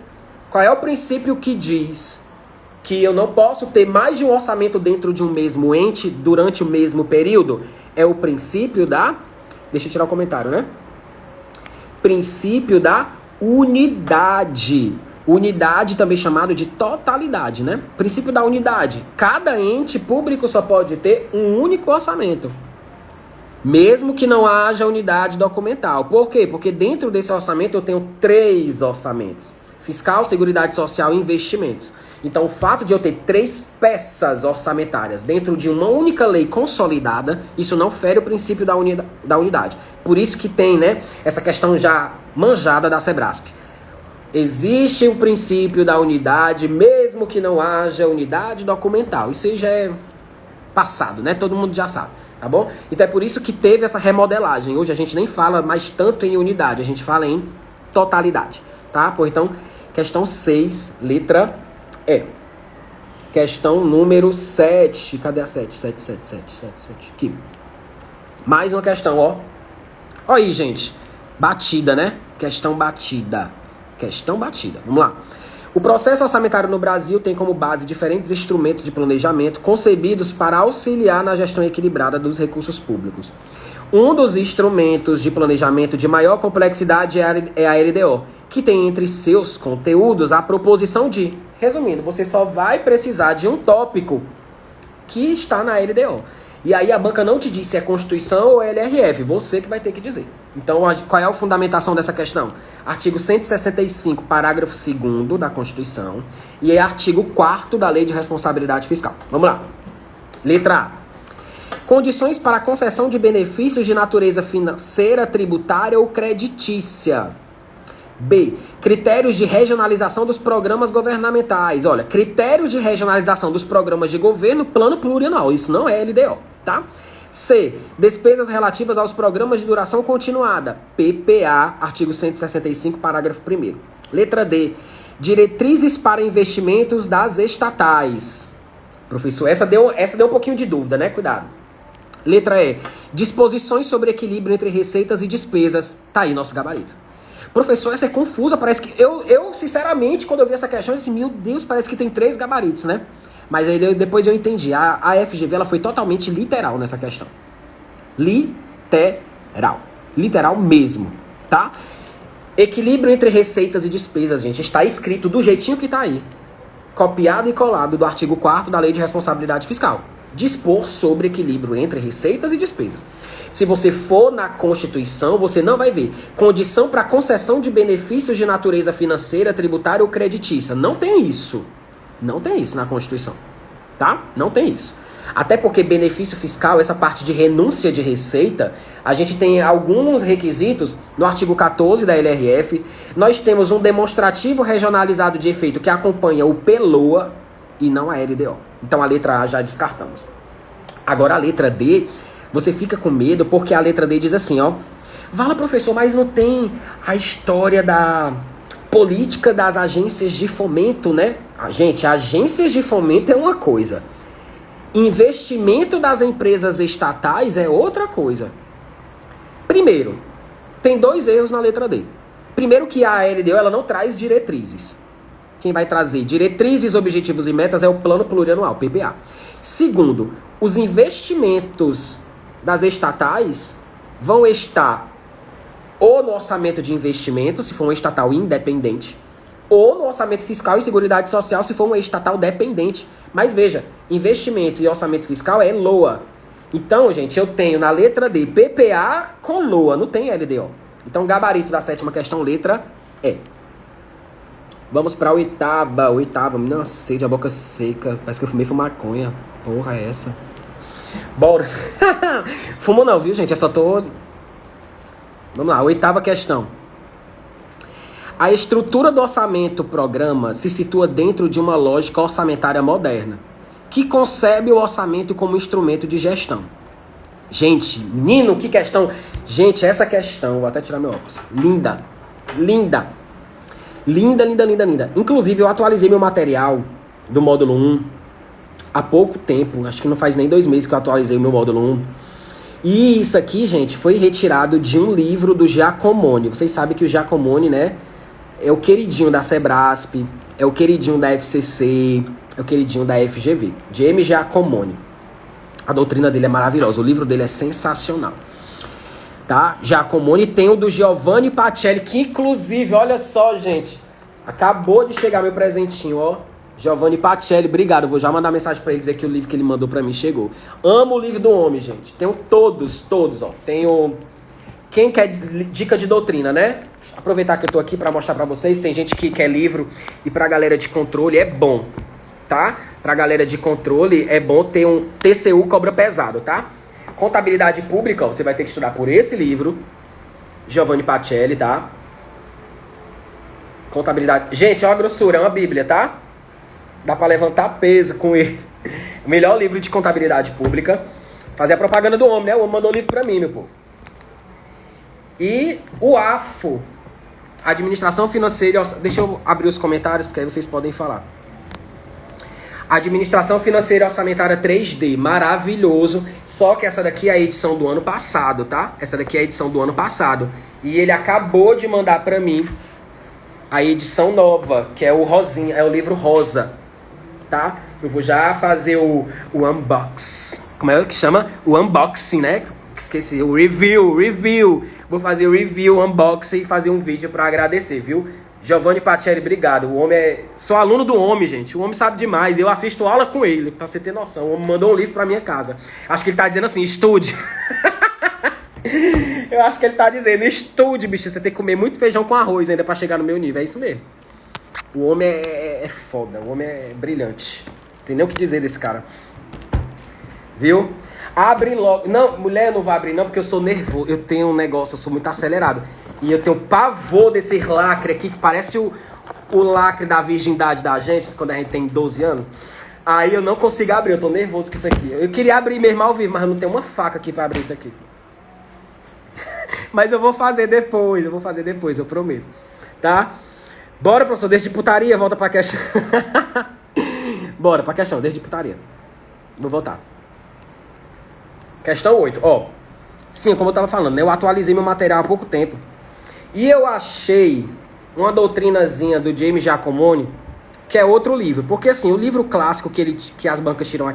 Qual é o princípio que diz que eu não posso ter mais de um orçamento dentro de um mesmo ente durante o mesmo período? É o princípio da... Deixa eu tirar o comentário, né? Princípio da unidade. Unidade também chamado de totalidade, né? Princípio da unidade. Cada ente público só pode ter um único orçamento, mesmo que não haja unidade documental. Por quê? Porque dentro desse orçamento eu tenho 3 orçamentos: fiscal, seguridade social e investimentos. Então o fato de eu ter 3 peças orçamentárias dentro de uma única lei consolidada, isso não fere o princípio da unidade. Por isso que tem, né, essa questão já manjada da Sebrasp. Existe o princípio da unidade, mesmo que não haja unidade documental. Isso aí já é passado, né? Todo mundo já sabe, tá bom? Então é por isso que teve essa remodelagem. Hoje a gente nem fala mais tanto em unidade, a gente fala em totalidade, tá? Pô, então, questão 6, letra E. Questão número 7. Cadê a 7? 7. Aqui. Mais uma questão, ó. Ó aí, gente. Batida, né? Questão batida. Vamos lá. O processo orçamentário no Brasil tem como base diferentes instrumentos de planejamento concebidos para auxiliar na gestão equilibrada dos recursos públicos. Um dos instrumentos de planejamento de maior complexidade é a LDO, que tem entre seus conteúdos a proposição de... Resumindo, você só vai precisar de um tópico que está na LDO. E aí a banca não te diz se é Constituição ou LRF, você que vai ter que dizer. Então, qual é a fundamentação dessa questão? Artigo 165, parágrafo 2º da Constituição e artigo 4º da Lei de Responsabilidade Fiscal. Vamos lá. Letra A. Condições para a concessão de benefícios de natureza financeira, tributária ou creditícia. B. Critérios de regionalização dos programas governamentais. Olha, critérios de regionalização dos programas de governo, plano plurianual. Isso não é LDO, tá? C. Despesas relativas aos programas de duração continuada. PPA, artigo 165, parágrafo 1º. Letra D. Diretrizes para investimentos das estatais. Professor, essa deu um pouquinho de dúvida, né? Cuidado. Letra E. Disposições sobre equilíbrio entre receitas e despesas. Tá aí nosso gabarito. Professor, essa é confusa, parece que... Eu sinceramente, quando eu vi essa questão, eu disse, meu Deus, parece que tem 3 gabaritos, né? Mas aí depois eu entendi. A FGV, ela foi totalmente literal nessa questão. Literal. Literal mesmo, tá? Equilíbrio entre receitas e despesas, gente, está escrito do jeitinho que tá aí. Copiado e colado do artigo 4º da Lei de Responsabilidade Fiscal. Dispor sobre equilíbrio entre receitas e despesas. Se você for na Constituição, você não vai ver condição para concessão de benefícios de natureza financeira, tributária ou creditícia. Não tem isso. Não tem isso na Constituição, tá? Não tem isso. Até porque benefício fiscal, essa parte de renúncia de receita, a gente tem alguns requisitos no artigo 14 da LRF. Nós temos um demonstrativo regionalizado de efeito que acompanha o PELOA e não a LDO. Então a letra A já descartamos. Agora a letra D, você fica com medo porque a letra D diz assim, ó. Fala, professor, mas não tem a história da política das agências de fomento, né? Gente, agências de fomento é uma coisa. Investimento das empresas estatais é outra coisa. Primeiro, tem 2 erros na letra D. Primeiro que a LDO ela não traz diretrizes. Quem vai trazer diretrizes, objetivos e metas é o Plano Plurianual, PPA. Segundo, os investimentos das estatais vão estar ou no orçamento de investimento, se for um estatal independente, ou no orçamento fiscal e seguridade social, se for um estatal dependente. Mas veja, investimento e orçamento fiscal é LOA. Então, gente, eu tenho na letra D PPA com LOA, não tem LDO. Então, gabarito da 7ª questão, letra E. Vamos pra oitava. Menina, sede, a boca seca. Parece que eu fumei maconha. Porra, é essa? Bora. Fumo não, viu, gente? Eu só tô... Vamos lá, 8ª questão. A estrutura do orçamento-programa se situa dentro de uma lógica orçamentária moderna, que concebe o orçamento como instrumento de gestão. Gente, menino, que questão... Gente, essa questão... Vou até tirar meu óculos. Linda. Linda. Inclusive, eu atualizei meu material do módulo 1 há pouco tempo. Acho que não faz nem 2 meses que eu atualizei o meu módulo 1. E isso aqui, gente, foi retirado de um livro do Giacomoni. Vocês sabem que o Giacomoni, né, é o queridinho da Sebrasp, É o queridinho da FCC, é o queridinho da FGV. James Giacomoni. A doutrina dele é maravilhosa, o livro dele é sensacional. Tá? Giacomoni. Tem o do Giovanni Pacelli, que inclusive, olha só, gente, acabou de chegar meu presentinho, ó. Giovanni Pacelli, obrigado. Eu vou já mandar mensagem pra ele dizer que o livro que ele mandou pra mim chegou. Amo o livro do homem, gente. Tenho todos, ó. Tenho... Quem quer dica de doutrina, né? Aproveitar que eu tô aqui pra mostrar pra vocês. Tem gente que quer livro e pra galera de controle é bom, tá? Pra galera de controle é bom ter um TCU cobra pesado, tá? Contabilidade pública, ó, você vai ter que estudar por esse livro. Giovanni Pacelli, tá? Contabilidade... Gente, ó a grossura, é uma bíblia, tá? Dá pra levantar peso com ele. O melhor livro de contabilidade pública. Fazer a propaganda do homem, né? O homem mandou o livro pra mim, meu povo. E o AFO. Administração Financeira... Deixa eu abrir os comentários, porque aí vocês podem falar. Administração Financeira Orçamentária 3D. Maravilhoso. Só que essa daqui é a edição do ano passado, tá? Essa daqui é a edição do ano passado. E ele acabou de mandar pra mim a edição nova, que é o rosinha, é o livro rosa. Tá? Eu vou já fazer o unbox. Como é que chama? O unboxing, né? Esqueci. O review. Vou fazer o review, unboxing e fazer um vídeo pra agradecer, viu? Giovanni Pacelli, obrigado. O homem é... Sou aluno do homem, gente. O homem sabe demais. Eu assisto aula com ele, pra você ter noção. O homem mandou um livro pra minha casa. Acho que ele tá dizendo assim, estude. Eu acho que ele tá dizendo, estude, bicho. Você tem que comer muito feijão com arroz ainda pra chegar no meu nível. É isso mesmo. O homem é foda, o homem é brilhante. Tem nem o que dizer desse cara. Viu? Abre logo. Não, mulher, não vai abrir não, porque eu sou nervoso. Eu tenho um negócio, eu sou muito acelerado. E eu tenho pavor desse lacre aqui, que parece o lacre da virgindade da gente, quando a gente tem 12 anos. Aí eu não consigo abrir, eu tô nervoso com isso aqui. Eu queria abrir mesmo ao vivo, mas eu não tenho uma faca aqui pra abrir isso aqui. Mas eu vou fazer depois, eu prometo. Tá? Bora, professor, desde putaria, volta pra questão. Bora pra questão, desde putaria. Vou voltar. Questão 8, ó. Sim, como eu tava falando, né? Eu atualizei meu material há pouco tempo. E eu achei uma doutrinazinha do James Giacomoni, que é outro livro. Porque assim, o livro clássico que as bancas tiram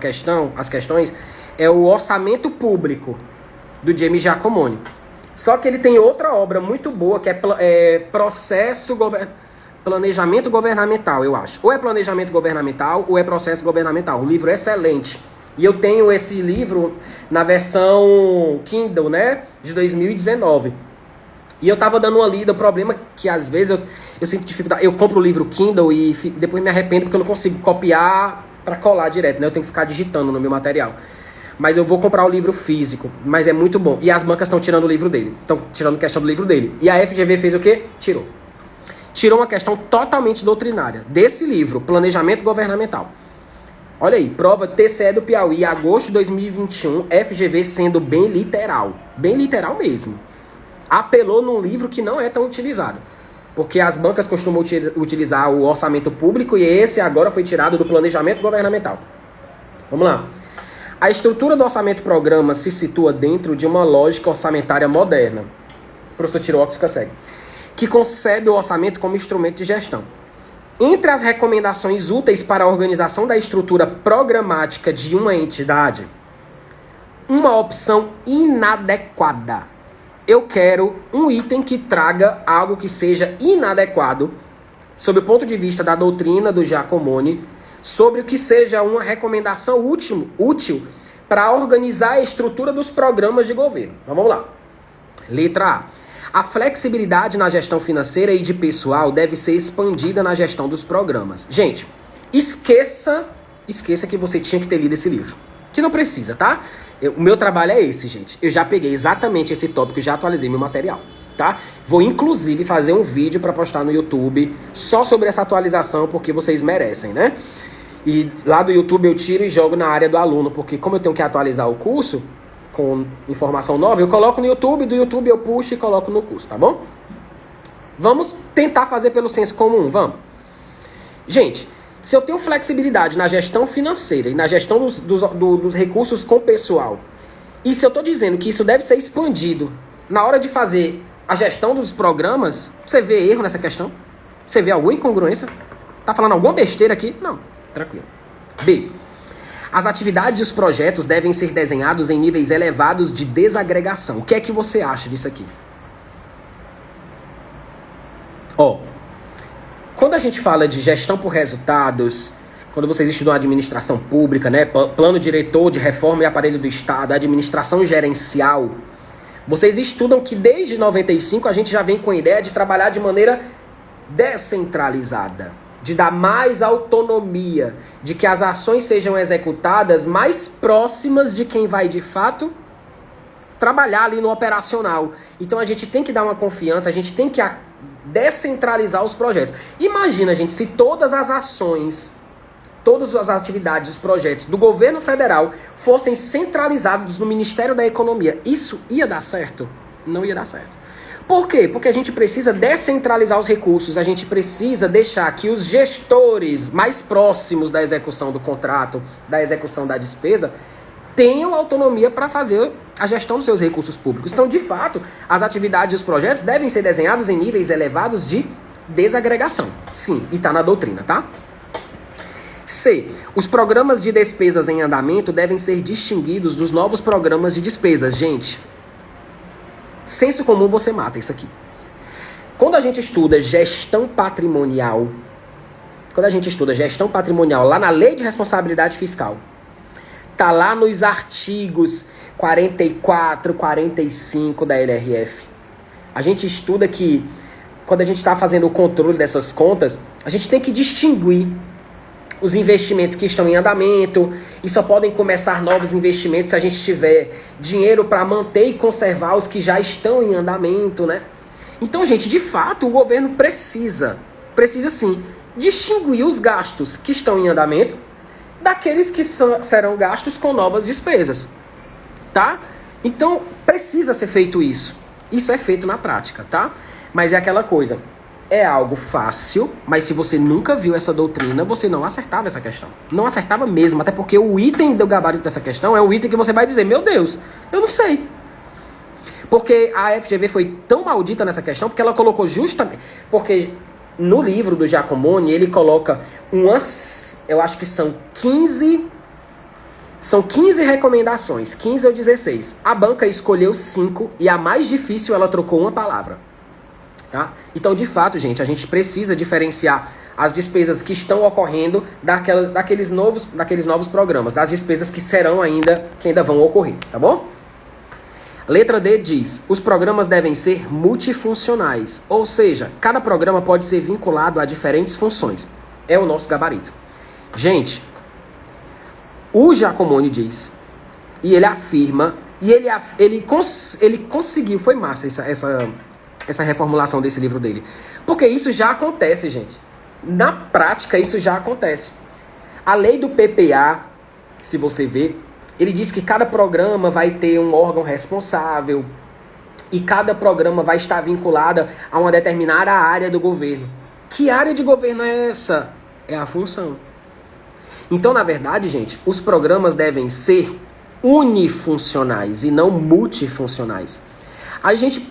as questões, é o Orçamento Público, do James Giacomoni. Só que ele tem outra obra muito boa, que é Planejamento Governamental, eu acho. Ou é Planejamento Governamental, ou é Processo Governamental. Um livro excelente. E eu tenho esse livro na versão Kindle, né? De 2019. E eu tava dando uma lida. O problema é que às vezes eu sinto dificuldade. Eu compro o livro Kindle e depois me arrependo porque eu não consigo copiar pra colar direto, né? Eu tenho que ficar digitando no meu material. Mas eu vou comprar o livro físico. Mas é muito bom. E as bancas estão tirando o livro dele. Estão tirando questão do livro dele. E a FGV fez o quê? Tirou uma questão totalmente doutrinária desse livro, Planejamento Governamental. Olha aí, prova TCE do Piauí, agosto de 2021, FGV sendo bem literal mesmo. Apelou num livro que não é tão utilizado, porque as bancas costumam utilizar o orçamento público e esse agora foi tirado do Planejamento Governamental. Vamos lá. A estrutura do orçamento-programa se situa dentro de uma lógica orçamentária moderna. O professor tirou óculos, fica cego. Que concebe o orçamento como instrumento de gestão. Entre as recomendações úteis para a organização da estrutura programática de uma entidade, uma opção inadequada. Eu quero um item que traga algo que seja inadequado, sob o ponto de vista da doutrina do Giacomoni, sobre o que seja uma recomendação útil para organizar a estrutura dos programas de governo. Então, vamos lá. Letra A. A flexibilidade na gestão financeira e de pessoal deve ser expandida na gestão dos programas. Gente, esqueça que você tinha que ter lido esse livro. Que não precisa, tá? O meu trabalho é esse, gente. Eu já peguei exatamente esse tópico e já atualizei meu material, tá? Vou, inclusive, fazer um vídeo para postar no YouTube só sobre essa atualização, porque vocês merecem, né? E lá do YouTube eu tiro e jogo na área do aluno, porque como eu tenho que atualizar o curso com informação nova, eu coloco no YouTube, do YouTube eu puxo e coloco no curso, tá bom? Vamos tentar fazer pelo senso comum, vamos? Gente, se eu tenho flexibilidade na gestão financeira e na gestão dos recursos com o pessoal, e se eu estou dizendo que isso deve ser expandido na hora de fazer a gestão dos programas, você vê erro nessa questão? Você vê alguma incongruência? Tá falando alguma besteira aqui? Não, tranquilo. B. As atividades e os projetos devem ser desenhados em níveis elevados de desagregação. O que é que você acha disso aqui? Quando a gente fala de gestão por resultados, quando vocês estudam administração pública, né, plano diretor de reforma e aparelho do Estado, administração gerencial, vocês estudam que desde 95 a gente já vem com a ideia de trabalhar de maneira descentralizada, de dar mais autonomia, de que as ações sejam executadas mais próximas de quem vai de fato trabalhar ali no operacional. Então a gente tem que dar uma confiança, a gente tem que descentralizar os projetos. Imagina, gente, se todas as ações, todas as atividades, os projetos do governo federal fossem centralizados no Ministério da Economia. Isso ia dar certo? Não ia dar certo. Por quê? Porque a gente precisa descentralizar os recursos, a gente precisa deixar que os gestores mais próximos da execução do contrato, da execução da despesa, tenham autonomia para fazer a gestão dos seus recursos públicos. Então, de fato, as atividades e os projetos devem ser desenhados em níveis elevados de desagregação. Sim, e está na doutrina, tá? C. Os programas de despesas em andamento devem ser distinguidos dos novos programas de despesas. Gente, senso comum você mata isso aqui. Quando a gente estuda gestão patrimonial, lá na Lei de Responsabilidade Fiscal, tá lá nos artigos 44, 45 da LRF. A gente estuda que, quando a gente está fazendo o controle dessas contas, a gente tem que distinguir os investimentos que estão em andamento, e só podem começar novos investimentos se a gente tiver dinheiro para manter e conservar os que já estão em andamento, né? Então, gente, de fato, o governo precisa sim, distinguir os gastos que estão em andamento daqueles que serão gastos com novas despesas, tá? Então, precisa ser feito isso. Isso é feito na prática, tá? Mas é aquela coisa, é algo fácil, mas se você nunca viu essa doutrina, você não acertava essa questão. Não acertava mesmo, até porque o item do gabarito dessa questão é um item que você vai dizer, meu Deus, eu não sei. Porque a FGV foi tão maldita nessa questão, porque ela colocou justamente... Porque no livro do Giacomoni, ele coloca eu acho que são 15 recomendações, 15 ou 16. A banca escolheu 5 e a mais difícil ela trocou uma palavra. Tá? Então, de fato, gente, a gente precisa diferenciar as despesas que estão ocorrendo daqueles novos programas, das despesas que ainda vão ocorrer, tá bom? Letra D diz, os programas devem ser multifuncionais, ou seja, cada programa pode ser vinculado a diferentes funções. É o nosso gabarito. Gente, o Giacomoni diz, e ele afirma, e ele conseguiu, foi massa essa reformulação desse livro dele. Porque isso já acontece, gente. Na prática, isso já acontece. A lei do PPA, se você ver, ele diz que cada programa vai ter um órgão responsável e cada programa vai estar vinculado a uma determinada área do governo. Que área de governo é essa? É a função. Então, na verdade, gente, os programas devem ser unifuncionais e não multifuncionais. A gente,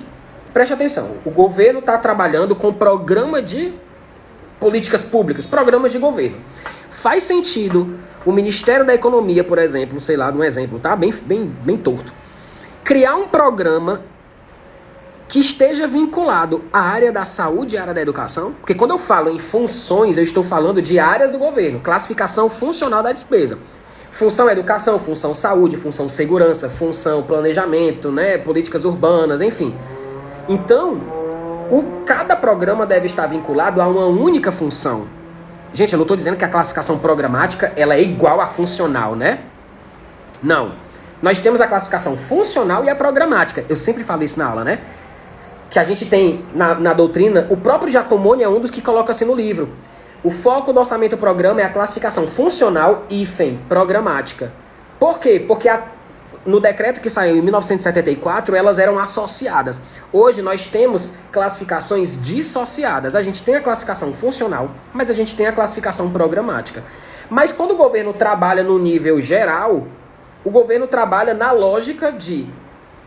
preste atenção, o governo está trabalhando com programa de políticas públicas, programas de governo. Faz sentido o Ministério da Economia, por exemplo, sei lá, um exemplo, tá? Bem torto. Criar um programa que esteja vinculado à área da saúde e à área da educação, porque quando eu falo em funções, eu estou falando de áreas do governo, classificação funcional da despesa. Função educação, função saúde, função segurança, função planejamento, né, políticas urbanas, enfim. Então, cada programa deve estar vinculado a uma única função. Gente, eu não estou dizendo que a classificação programática ela é igual à funcional, né? Não. Nós temos a classificação funcional e a programática. Eu sempre falo isso na aula, né? Que a gente tem na doutrina, o próprio Giacomoni é um dos que coloca assim no livro. O foco do orçamento programa é a classificação funcional hífen programática. Por quê? Porque no decreto que saiu em 1974, elas eram associadas. Hoje nós temos classificações dissociadas. A gente tem a classificação funcional, mas a gente tem a classificação programática. Mas quando o governo trabalha no nível geral, o governo trabalha na lógica de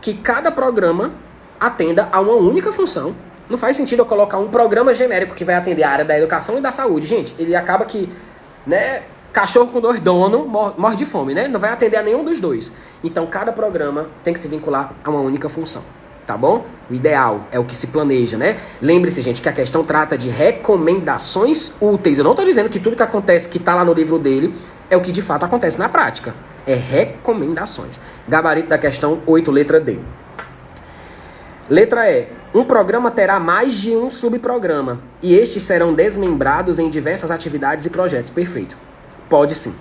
que cada programa atenda a uma única função Não faz sentido eu colocar um programa genérico que vai atender a área da educação e da saúde. Gente, ele acaba que, né, cachorro com dois donos morre de fome, né? Não vai atender a nenhum dos dois. Então, cada programa tem que se vincular a uma única função, tá bom? O ideal é o que se planeja, né? Lembre-se, gente, que a questão trata de recomendações úteis. Eu não estou dizendo que tudo que acontece, que está lá no livro dele, é o que de fato acontece na prática. É recomendações. Gabarito da questão 8, letra D. Letra E. Um programa terá mais de um subprograma e estes serão desmembrados em diversas atividades e projetos. Perfeito. Pode sim.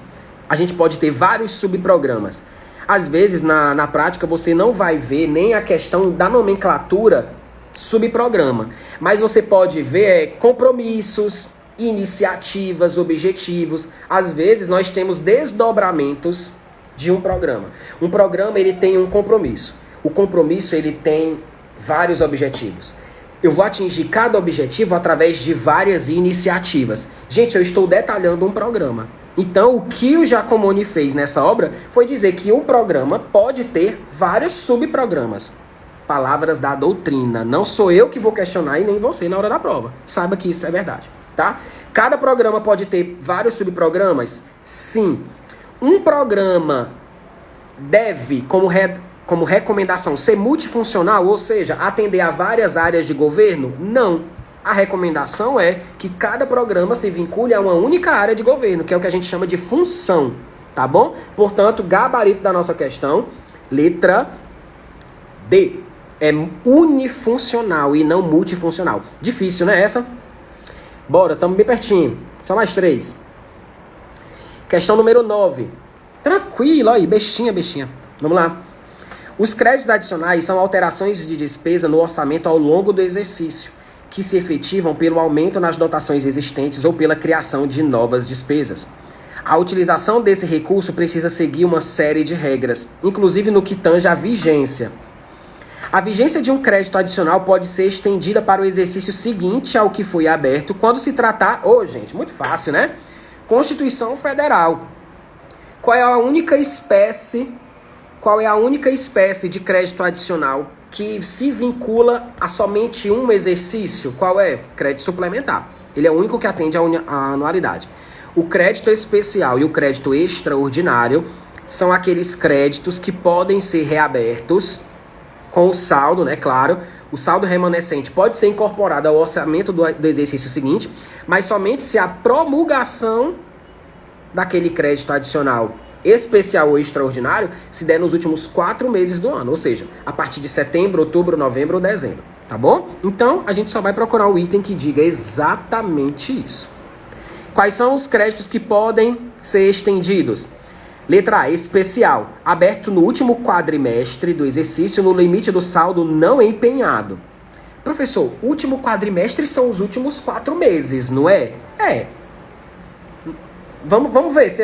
A gente pode ter vários subprogramas. Às vezes, na prática, você não vai ver nem a questão da nomenclatura subprograma. Mas você pode ver compromissos, iniciativas, objetivos. Às vezes, nós temos desdobramentos de um programa. Um programa, ele tem um compromisso. O compromisso, ele tem vários objetivos. Eu vou atingir cada objetivo através de várias iniciativas. Gente, eu estou detalhando um programa. Então, o que o Giacomoni fez nessa obra foi dizer que um programa pode ter vários subprogramas. Palavras da doutrina. Não sou eu que vou questionar e nem você na hora da prova. Saiba que isso é verdade, tá? Cada programa pode ter vários subprogramas? Sim. Um programa deve, como recomendação, ser multifuncional, ou seja, atender a várias áreas de governo? Não. A recomendação é que cada programa se vincule a uma única área de governo, que é o que a gente chama de função, tá bom? Portanto, gabarito da nossa questão, letra D. É unifuncional e não multifuncional. Difícil, né, essa? Bora, estamos bem pertinho. Só mais 3. Questão número 9. Tranquilo, aí, bestinha. Vamos lá. Os créditos adicionais são alterações de despesa no orçamento ao longo do exercício, que se efetivam pelo aumento nas dotações existentes ou pela criação de novas despesas. A utilização desse recurso precisa seguir uma série de regras, inclusive no que tange à vigência. A vigência de um crédito adicional pode ser estendida para o exercício seguinte ao que foi aberto, quando se tratar... gente, muito fácil, né? Constituição Federal. Qual é a única espécie de crédito adicional que se vincula a somente um exercício? Qual é? Crédito suplementar. Ele é o único que atende à anualidade. O crédito especial e o crédito extraordinário são aqueles créditos que podem ser reabertos com o saldo, né? Claro, o saldo remanescente pode ser incorporado ao orçamento do exercício seguinte, mas somente se a promulgação daquele crédito adicional especial ou extraordinário se der nos últimos 4 meses do ano, ou seja, a partir de setembro, outubro, novembro ou dezembro, tá bom? Então, a gente só vai procurar um item que diga exatamente isso. Quais são os créditos que podem ser estendidos? Letra A, especial, aberto no último quadrimestre do exercício no limite do saldo não empenhado. Professor, último quadrimestre são os últimos 4 meses, não é? É. Vamos ver se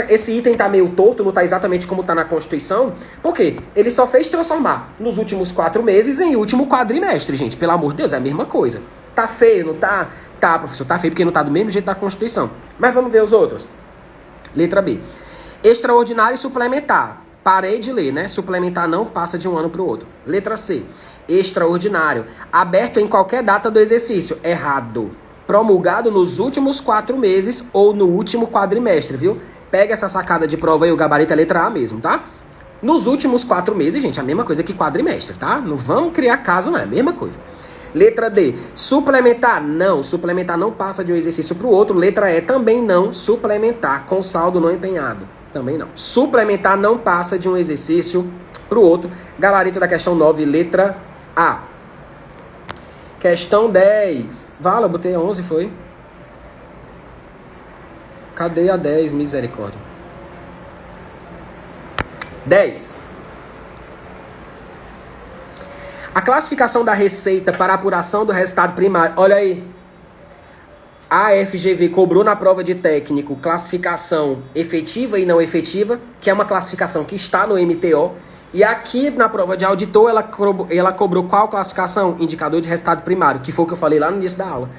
esse item tá meio torto, não tá exatamente como tá na Constituição. Por quê? Ele só fez transformar nos últimos 4 meses em último quadrimestre, gente. Pelo amor de Deus, é a mesma coisa. Tá feio, não tá? Tá, professor, tá feio porque não tá do mesmo jeito da Constituição. Mas vamos ver os outros. Letra B. Extraordinário e suplementar. Parei de ler, né? Suplementar não passa de um ano para o outro. Letra C. Extraordinário. Aberto em qualquer data do exercício. Errado. Promulgado nos últimos 4 meses ou no último quadrimestre, viu? Pega essa sacada de prova aí, o gabarito é letra A mesmo, tá? Nos últimos 4 meses, gente, a mesma coisa que quadrimestre, tá? Não vamos criar caso, não, é a mesma coisa. Letra D, suplementar, não. Suplementar não passa de um exercício para o outro. Letra E, também não. Suplementar com saldo não empenhado, também não. Suplementar não passa de um exercício para o outro. Gabarito da questão 9, letra A. Questão 10. Vala, eu botei a 11, foi? Cadê a 10, misericórdia? 10. A classificação da receita para apuração do resultado primário. Olha aí. A FGV cobrou na prova de técnico classificação efetiva e não efetiva, que é uma classificação que está no MTO. E aqui na prova de auditor, ela cobrou qual classificação? Indicador de resultado primário, que foi o que eu falei lá no início da aula.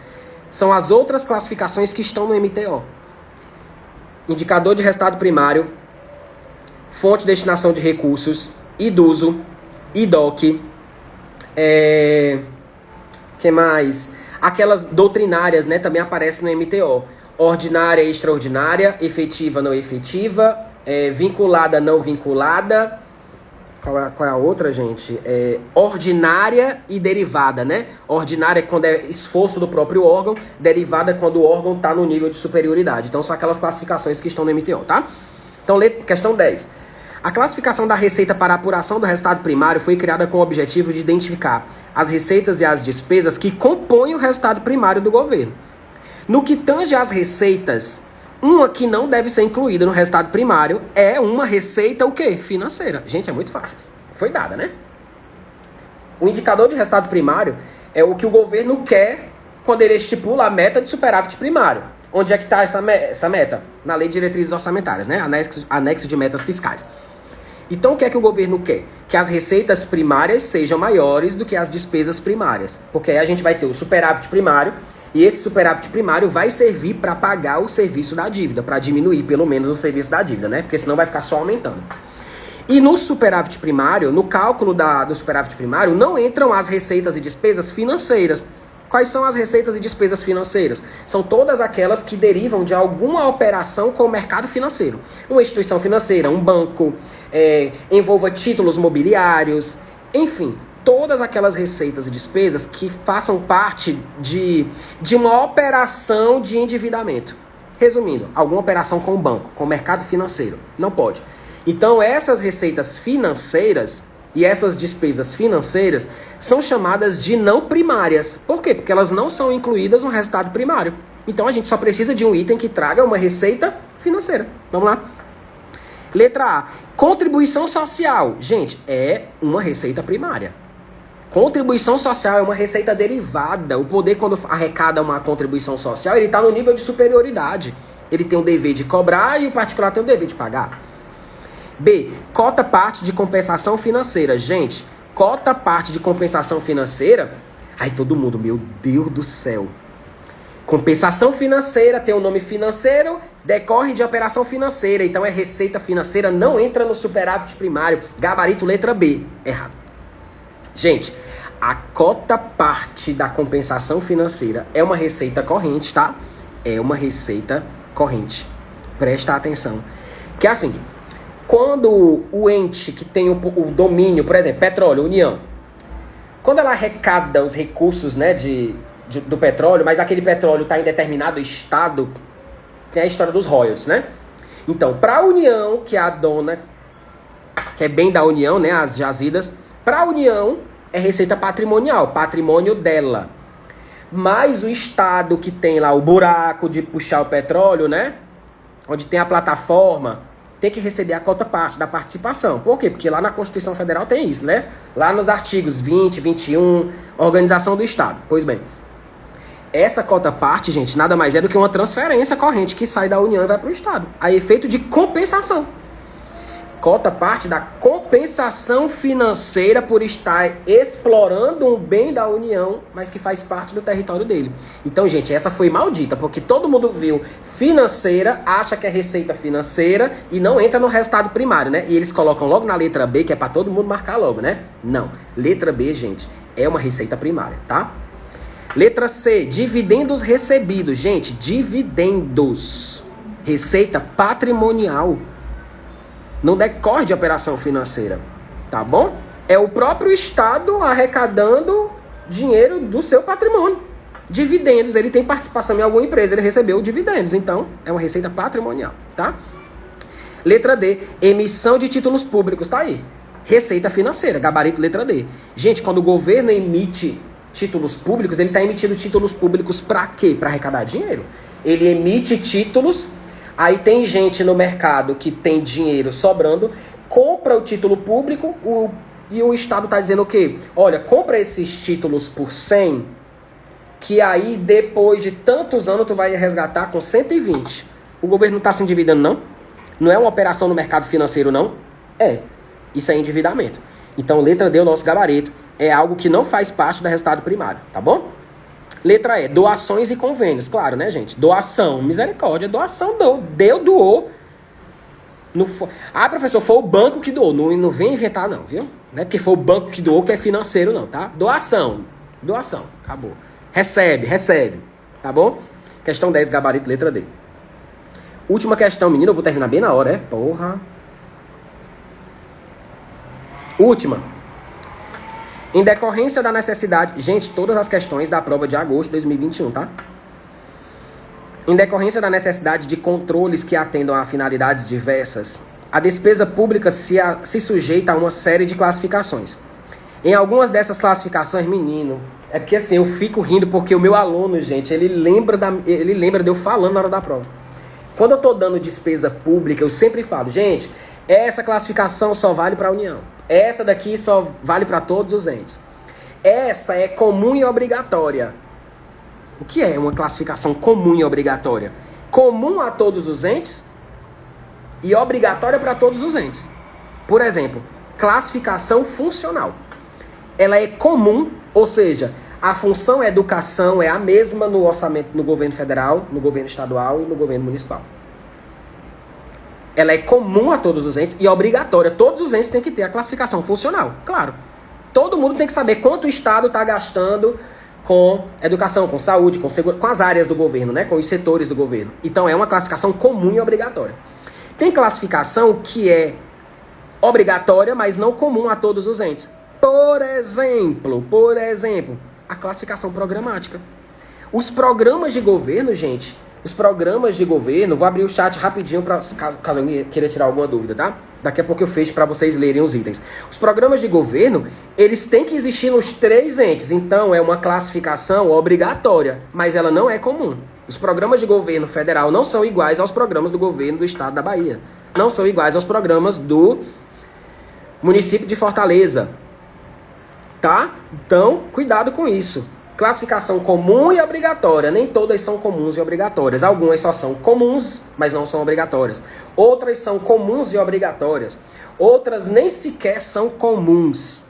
São as outras classificações que estão no MTO. Indicador de resultado primário, fonte de destinação de recursos, IDUSO, IDOC, Que mais? Aquelas doutrinárias, né, também aparecem no MTO. Ordinária, extraordinária, efetiva, não efetiva, vinculada, não vinculada. Qual é a outra, gente? Ordinária e derivada, né? Ordinária é quando é esforço do próprio órgão, derivada é quando o órgão está no nível de superioridade. Então, são aquelas classificações que estão no MTO, tá? Então, questão 10. A classificação da receita para apuração do resultado primário foi criada com o objetivo de identificar as receitas e as despesas que compõem o resultado primário do governo. No que tange às receitas, uma que não deve ser incluída no resultado primário é uma receita o quê? Financeira. Gente, é muito fácil. Foi dada, né? O indicador de resultado primário é o que o governo quer quando ele estipula a meta de superávit primário. Onde é que está essa meta? Na Lei de Diretrizes Orçamentárias, né? Anexo de metas fiscais. Então, o que é que o governo quer? Que as receitas primárias sejam maiores do que as despesas primárias. Porque aí a gente vai ter o superávit primário, e esse superávit primário vai servir para pagar o serviço da dívida, para diminuir pelo menos o serviço da dívida, né? Porque senão vai ficar só aumentando. E no superávit primário, no cálculo do superávit primário, não entram as receitas e despesas financeiras. Quais são as receitas e despesas financeiras? São todas aquelas que derivam de alguma operação com o mercado financeiro. Uma instituição financeira, um banco, envolva títulos mobiliários, enfim, todas aquelas receitas e despesas que façam parte de uma operação de endividamento. Resumindo, alguma operação com o banco, com o mercado financeiro. Não pode. Então, essas receitas financeiras e essas despesas financeiras são chamadas de não primárias. Por quê? Porque elas não são incluídas no resultado primário. Então, a gente só precisa de um item que traga uma receita financeira. Vamos lá? Letra A. Contribuição social. Gente, é uma receita primária. Contribuição social é uma receita derivada. O poder, quando arrecada uma contribuição social, ele está no nível de superioridade. Ele tem o dever de cobrar e o particular tem o dever de pagar. B. Cota parte de compensação financeira. Gente, cota parte de compensação financeira... Ai, todo mundo, meu Deus do céu. Compensação financeira tem o nome financeiro, decorre de operação financeira. Então é receita financeira, não entra no superávit primário. Gabarito letra B. Errado. Gente, a cota parte da compensação financeira é uma receita corrente, tá? É uma receita corrente. Presta atenção. Que é assim, quando o ente que tem o domínio, por exemplo, petróleo, União, quando ela arrecada os recursos, né, do petróleo, mas aquele petróleo está em determinado estado, tem a história dos royalties, né? Então, para a União, que é a dona, que é bem da União, né, as jazidas, para a União é receita patrimonial, patrimônio dela. Mas o estado que tem lá o buraco de puxar o petróleo, né, onde tem a plataforma, tem que receber a cota parte da participação. Por quê? Porque lá na Constituição Federal tem isso, né? Lá nos artigos 20, 21, organização do Estado. Pois bem, essa cota parte, gente, nada mais é do que uma transferência corrente que sai da União e vai para o Estado. A efeito de compensação. Cota parte da compensação financeira por estar explorando um bem da União, mas que faz parte do território dele. Então, gente, essa foi maldita, porque todo mundo viu financeira, acha que é receita financeira e não entra no resultado primário, né? E eles colocam logo na letra B, que é para todo mundo marcar logo, né? Não. Letra B, gente, é uma receita primária, tá? Letra C, dividendos recebidos. Gente, dividendos. Receita patrimonial. Não decorre de operação financeira, tá bom? É o próprio Estado arrecadando dinheiro do seu patrimônio. Dividendos, ele tem participação em alguma empresa, ele recebeu dividendos, então é uma receita patrimonial, tá? Letra D, emissão de títulos públicos, tá aí. Receita financeira, gabarito letra D. Gente, quando o governo emite títulos públicos, ele está emitindo títulos públicos para quê? Para arrecadar dinheiro. Ele emite títulos. Aí tem gente no mercado que tem dinheiro sobrando, compra o título público e o Estado está dizendo o quê? Olha, compra esses títulos por 100, que aí depois de tantos anos tu vai resgatar com 120. O governo não está se endividando, não? Não é uma operação no mercado financeiro, não? É. Isso é endividamento. Então, letra D, o nosso gabarito, é algo que não faz parte do resultado primário, tá bom? Letra E, doações e convênios. Claro, né, gente? Doação, misericórdia, doação, doou. Professor, foi o banco que doou. Não vem inventar, não, viu? Não é porque foi o banco que doou que é financeiro, não, tá? Doação. Doação. Acabou. Recebe. Tá bom? Questão 10, gabarito, letra D. Última questão, menino. Eu vou terminar bem na hora, Porra. Última. Em decorrência da necessidade... Gente, todas as questões da prova de agosto de 2021, tá? Em decorrência da necessidade de controles que atendam a finalidades diversas, a despesa pública se sujeita a uma série de classificações. Em algumas dessas classificações, menino... É porque assim, eu fico rindo porque o meu aluno, gente, ele lembra de eu falando na hora da prova. Quando eu tô dando despesa pública, eu sempre falo, gente, essa classificação só vale para a União. Essa daqui só vale para todos os entes. Essa é comum e obrigatória. O que é uma classificação comum e obrigatória? Comum a todos os entes e obrigatória para todos os entes. Por exemplo, classificação funcional. Ela é comum, ou seja, a função educação é a mesma no orçamento no governo federal, no governo estadual e no governo municipal. Ela é comum a todos os entes e obrigatória. Todos os entes têm que ter a classificação funcional, claro. Todo mundo tem que saber quanto o Estado está gastando com educação, com saúde, com as áreas do governo, né? Com os setores do governo. Então é uma classificação comum e obrigatória. Tem classificação que é obrigatória, mas não comum a todos os entes. Por exemplo, a classificação programática. Os programas de governo, gente, vou abrir o chat rapidinho para caso eu queira tirar alguma dúvida, tá? Daqui a pouco eu fecho para vocês lerem os itens. Os programas de governo, eles têm que existir nos 3 entes, então é uma classificação obrigatória, mas ela não é comum. Os programas de governo federal não são iguais aos programas do governo do estado da Bahia. Não são iguais aos programas do município de Fortaleza. Tá? Então, cuidado com isso. Classificação comum e obrigatória. Nem todas são comuns e obrigatórias. Algumas só são comuns, mas não são obrigatórias. Outras são comuns e obrigatórias. Outras nem sequer são comuns.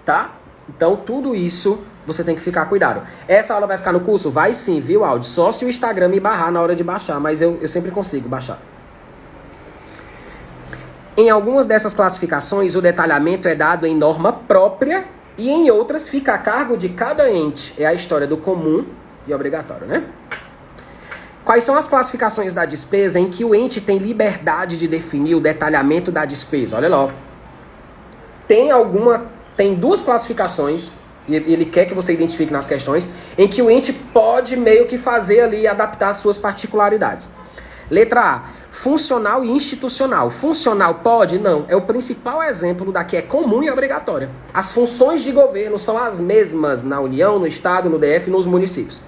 Tá? Então, tudo isso você tem que ficar cuidado. Essa aula vai ficar no curso? Vai sim, viu, áudio? Só se o Instagram me barrar na hora de baixar, mas eu sempre consigo baixar. Em algumas dessas classificações, o detalhamento é dado em norma própria e em outras fica a cargo de cada ente. É a história do comum e obrigatório, né? Quais são as classificações da despesa em que o ente tem liberdade de definir o detalhamento da despesa? Olha lá. Tem 2 classificações, e ele quer que você identifique nas questões, em que o ente pode meio que fazer ali, adaptar as suas particularidades. Letra A, funcional e institucional. Funcional pode? Não. É o principal exemplo da que é comum e obrigatória. As funções de governo são as mesmas na União, no Estado, no DF e nos municípios.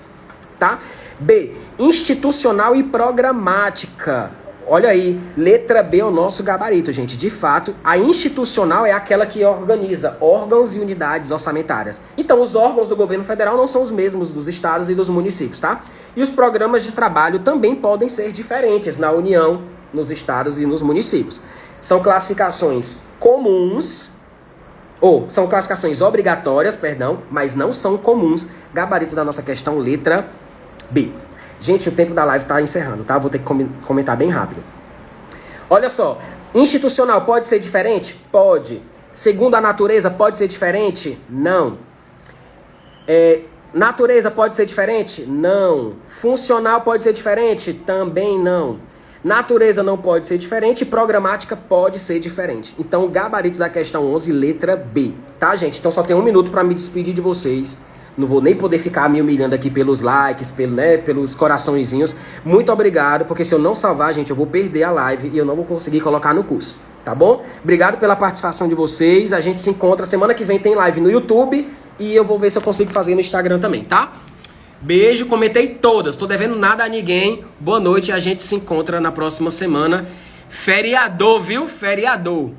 Tá? B, institucional e programática. Olha aí, letra B é o nosso gabarito, gente. De fato, a institucional é aquela que organiza órgãos e unidades orçamentárias. Então, os órgãos do governo federal não são os mesmos dos estados e dos municípios, tá? E os programas de trabalho também podem ser diferentes na União, nos estados e nos municípios. São classificações comuns, ou são classificações obrigatórias, perdão, mas não são comuns. Gabarito da nossa questão, letra B. Gente, o tempo da live tá encerrando, tá? Vou ter que comentar bem rápido. Olha só, institucional pode ser diferente? Pode. Segundo a natureza, pode ser diferente? Não. Natureza pode ser diferente? Não. Funcional pode ser diferente? Também não. Natureza não pode ser diferente, programática pode ser diferente. Então, o gabarito da questão 11, letra B. Tá, gente? Então, só tem 1 minuto para me despedir de vocês. Não vou nem poder ficar me humilhando aqui pelos likes, pelos coraçõezinhos. Muito obrigado, porque se eu não salvar, gente, eu vou perder a live e eu não vou conseguir colocar no curso, tá bom? Obrigado pela participação de vocês. A gente se encontra semana que vem, tem live no YouTube e eu vou ver se eu consigo fazer no Instagram também, tá? Beijo, comentei todas, tô devendo nada a ninguém. Boa noite e a gente se encontra na próxima semana. Feriador, viu? Feriador.